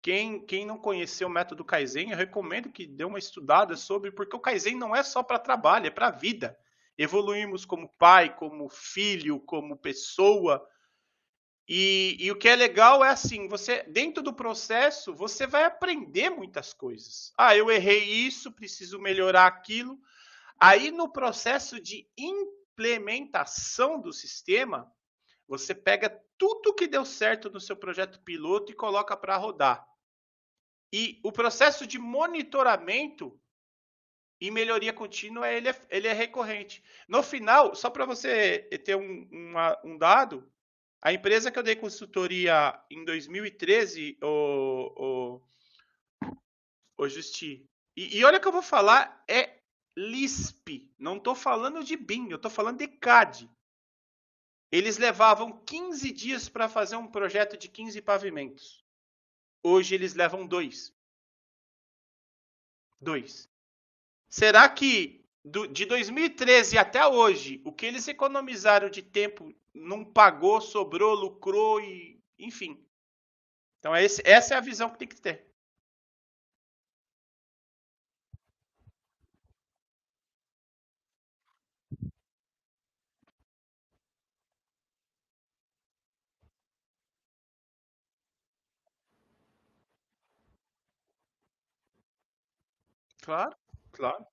Quem não conheceu o método Kaizen, eu recomendo que dê uma estudada sobre, porque o Kaizen não é só para trabalho, é para a vida. Evoluímos como pai, como filho, como pessoa. E o que é legal é assim, você dentro do processo, você vai aprender muitas coisas. Ah, eu errei isso, preciso melhorar aquilo. Aí no processo de implementação do sistema, você pega tudo que deu certo no seu projeto piloto e coloca para rodar. E o processo de monitoramento e melhoria contínua, ele é recorrente. No final, só para você ter um dado, a empresa que eu dei consultoria em 2013, o Justi, e olha que eu vou falar, é LISP, não estou falando de BIM, eu estou falando de CAD. Eles levavam 15 dias para fazer um projeto de 15 pavimentos. Hoje eles levam dois. Dois. Será que de 2013 até hoje, o que eles economizaram de tempo não pagou, sobrou, lucrou e enfim. Então essa é a visão que tem que ter. Claro, claro.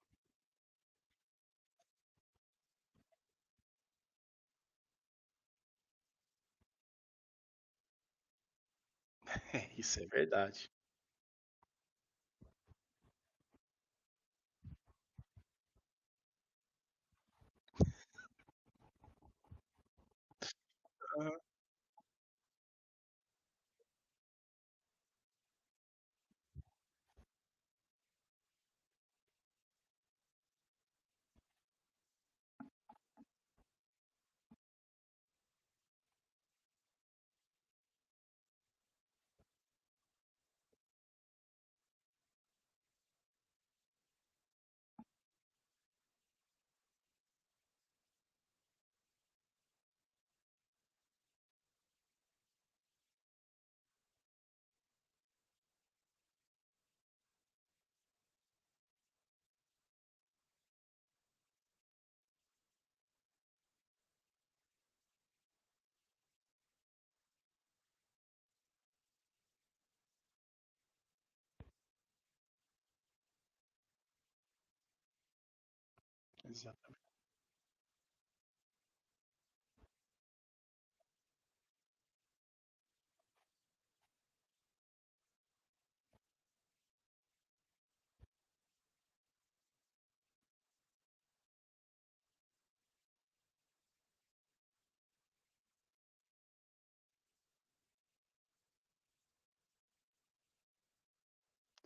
Isso é verdade. Aham, exatamente.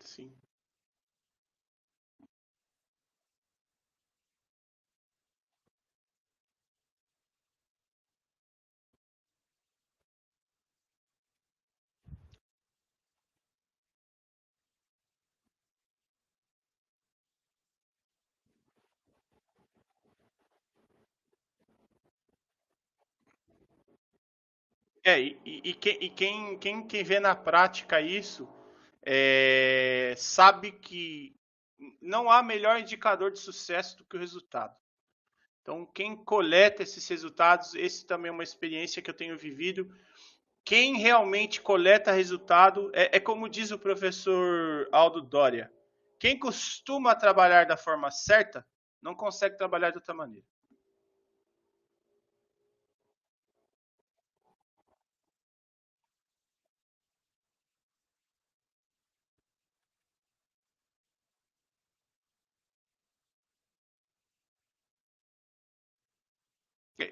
Sim, quem vê na prática isso sabe que não há melhor indicador de sucesso do que o resultado. Então, quem coleta esses resultados, esse também é uma experiência que eu tenho vivido. Quem realmente coleta resultado é como diz o professor Aldo Doria. Quem costuma trabalhar da forma certa não consegue trabalhar de outra maneira.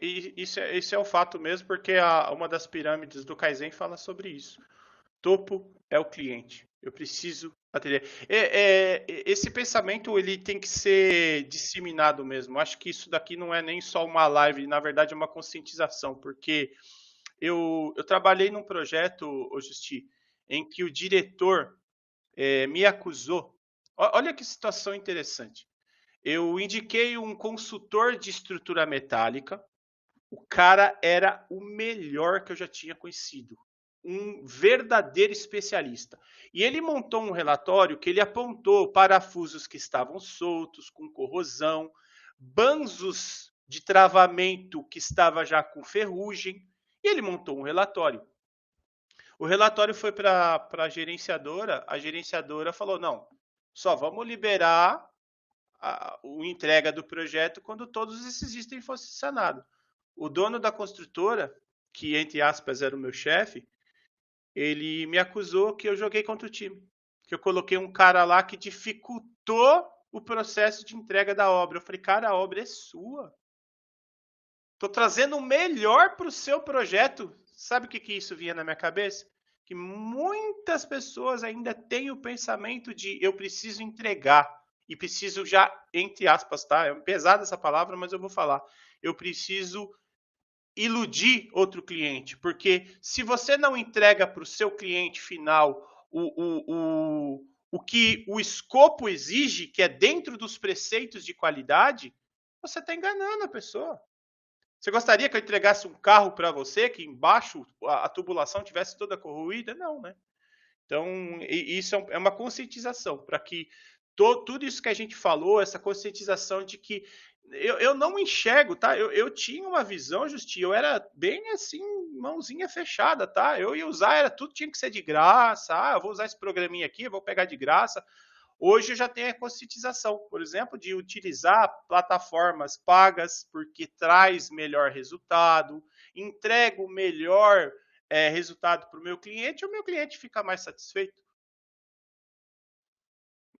E isso é o fato mesmo, porque uma das pirâmides do Kaizen fala sobre isso. Topo é o cliente. Eu preciso atender. Esse pensamento ele tem que ser disseminado mesmo. Acho que isso daqui não é nem só uma live, na verdade é uma conscientização, porque eu trabalhei num projeto, ô Justi, em que o diretor me acusou. Olha que situação interessante. Eu indiquei um consultor de estrutura metálica. O cara era o melhor que eu já tinha conhecido. Um verdadeiro especialista. E ele montou um relatório que ele apontou parafusos que estavam soltos, com corrosão, banzos de travamento que estava já com ferrugem. E ele montou um relatório. O relatório foi para a gerenciadora falou: não, só vamos liberar a entrega do projeto quando todos esses itens fossem sanados. O dono da construtora, que entre aspas era o meu chefe, ele me acusou que eu joguei contra o time. Que eu coloquei um cara lá que dificultou o processo de entrega da obra. Eu falei, cara, a obra é sua. Tô trazendo o melhor para o seu projeto. Sabe o que, que isso vinha na minha cabeça? Que muitas pessoas ainda têm o pensamento de eu preciso entregar e preciso já, entre aspas, tá? É pesada essa palavra, mas eu vou falar. Eu preciso iludir outro cliente, porque se você não entrega para o seu cliente final o que o escopo exige, que é dentro dos preceitos de qualidade, você está enganando a pessoa. Você gostaria que eu entregasse um carro para você que embaixo a tubulação tivesse toda corroída? Não, né? Então, isso é uma conscientização para que tudo isso que a gente falou, essa conscientização de que eu não enxergo, tá? Eu tinha uma visão, Justi, eu era bem assim, mãozinha fechada, tá? Eu ia usar, era tudo tinha que ser de graça. Ah, eu vou usar esse programinha aqui, eu vou pegar de graça. Hoje eu já tenho a conscientização, por exemplo, de utilizar plataformas pagas porque traz melhor resultado, entrego melhor resultado para o meu cliente e o meu cliente fica mais satisfeito.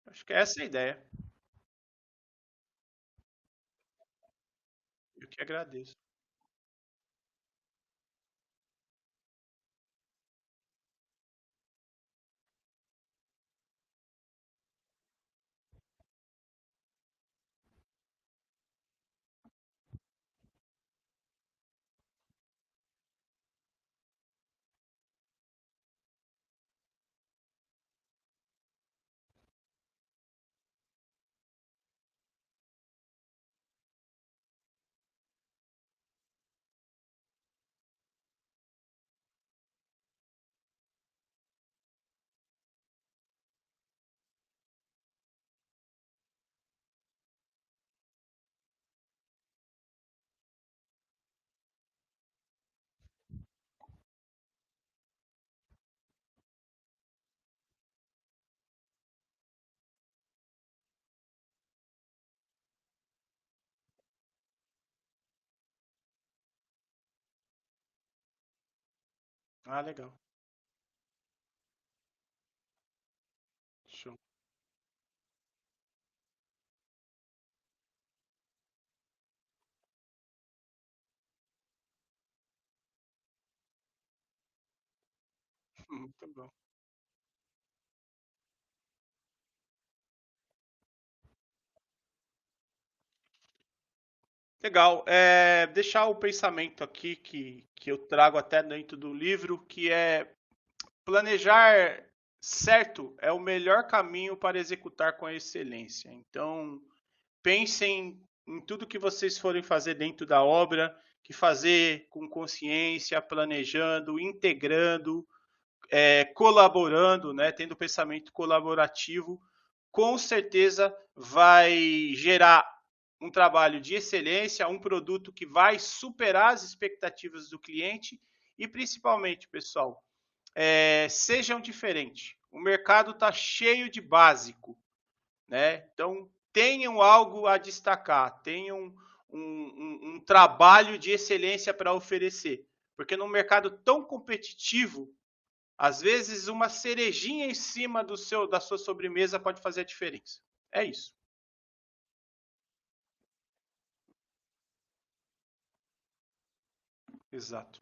Acho que essa é a ideia. Eu que agradeço. Ah, legal. Show. Muito bom. Legal. Deixar o pensamento aqui que eu trago até dentro do livro, que é planejar certo é o melhor caminho para executar com excelência. Então, pensem em tudo que vocês forem fazer dentro da obra, que fazer com consciência, planejando, integrando, colaborando, né, tendo pensamento colaborativo, com certeza vai gerar um trabalho de excelência, um produto que vai superar as expectativas do cliente e principalmente, pessoal, sejam diferentes. O mercado está cheio de básico, né? Então tenham algo a destacar, tenham um trabalho de excelência para oferecer, porque num mercado tão competitivo, às vezes uma cerejinha em cima da sua sobremesa pode fazer a diferença. É isso. Exato.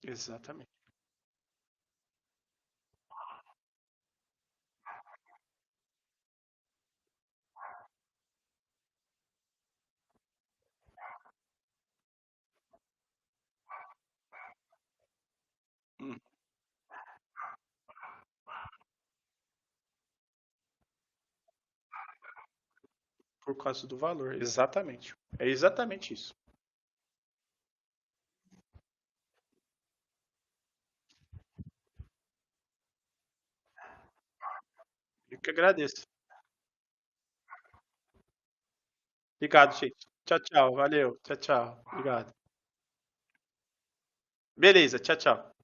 Exatamente. Hum, por causa do valor. Exatamente. É exatamente isso. Eu que agradeço. Obrigado, gente. Tchau, tchau. Valeu. Tchau, tchau. Obrigado. Beleza. Tchau, tchau.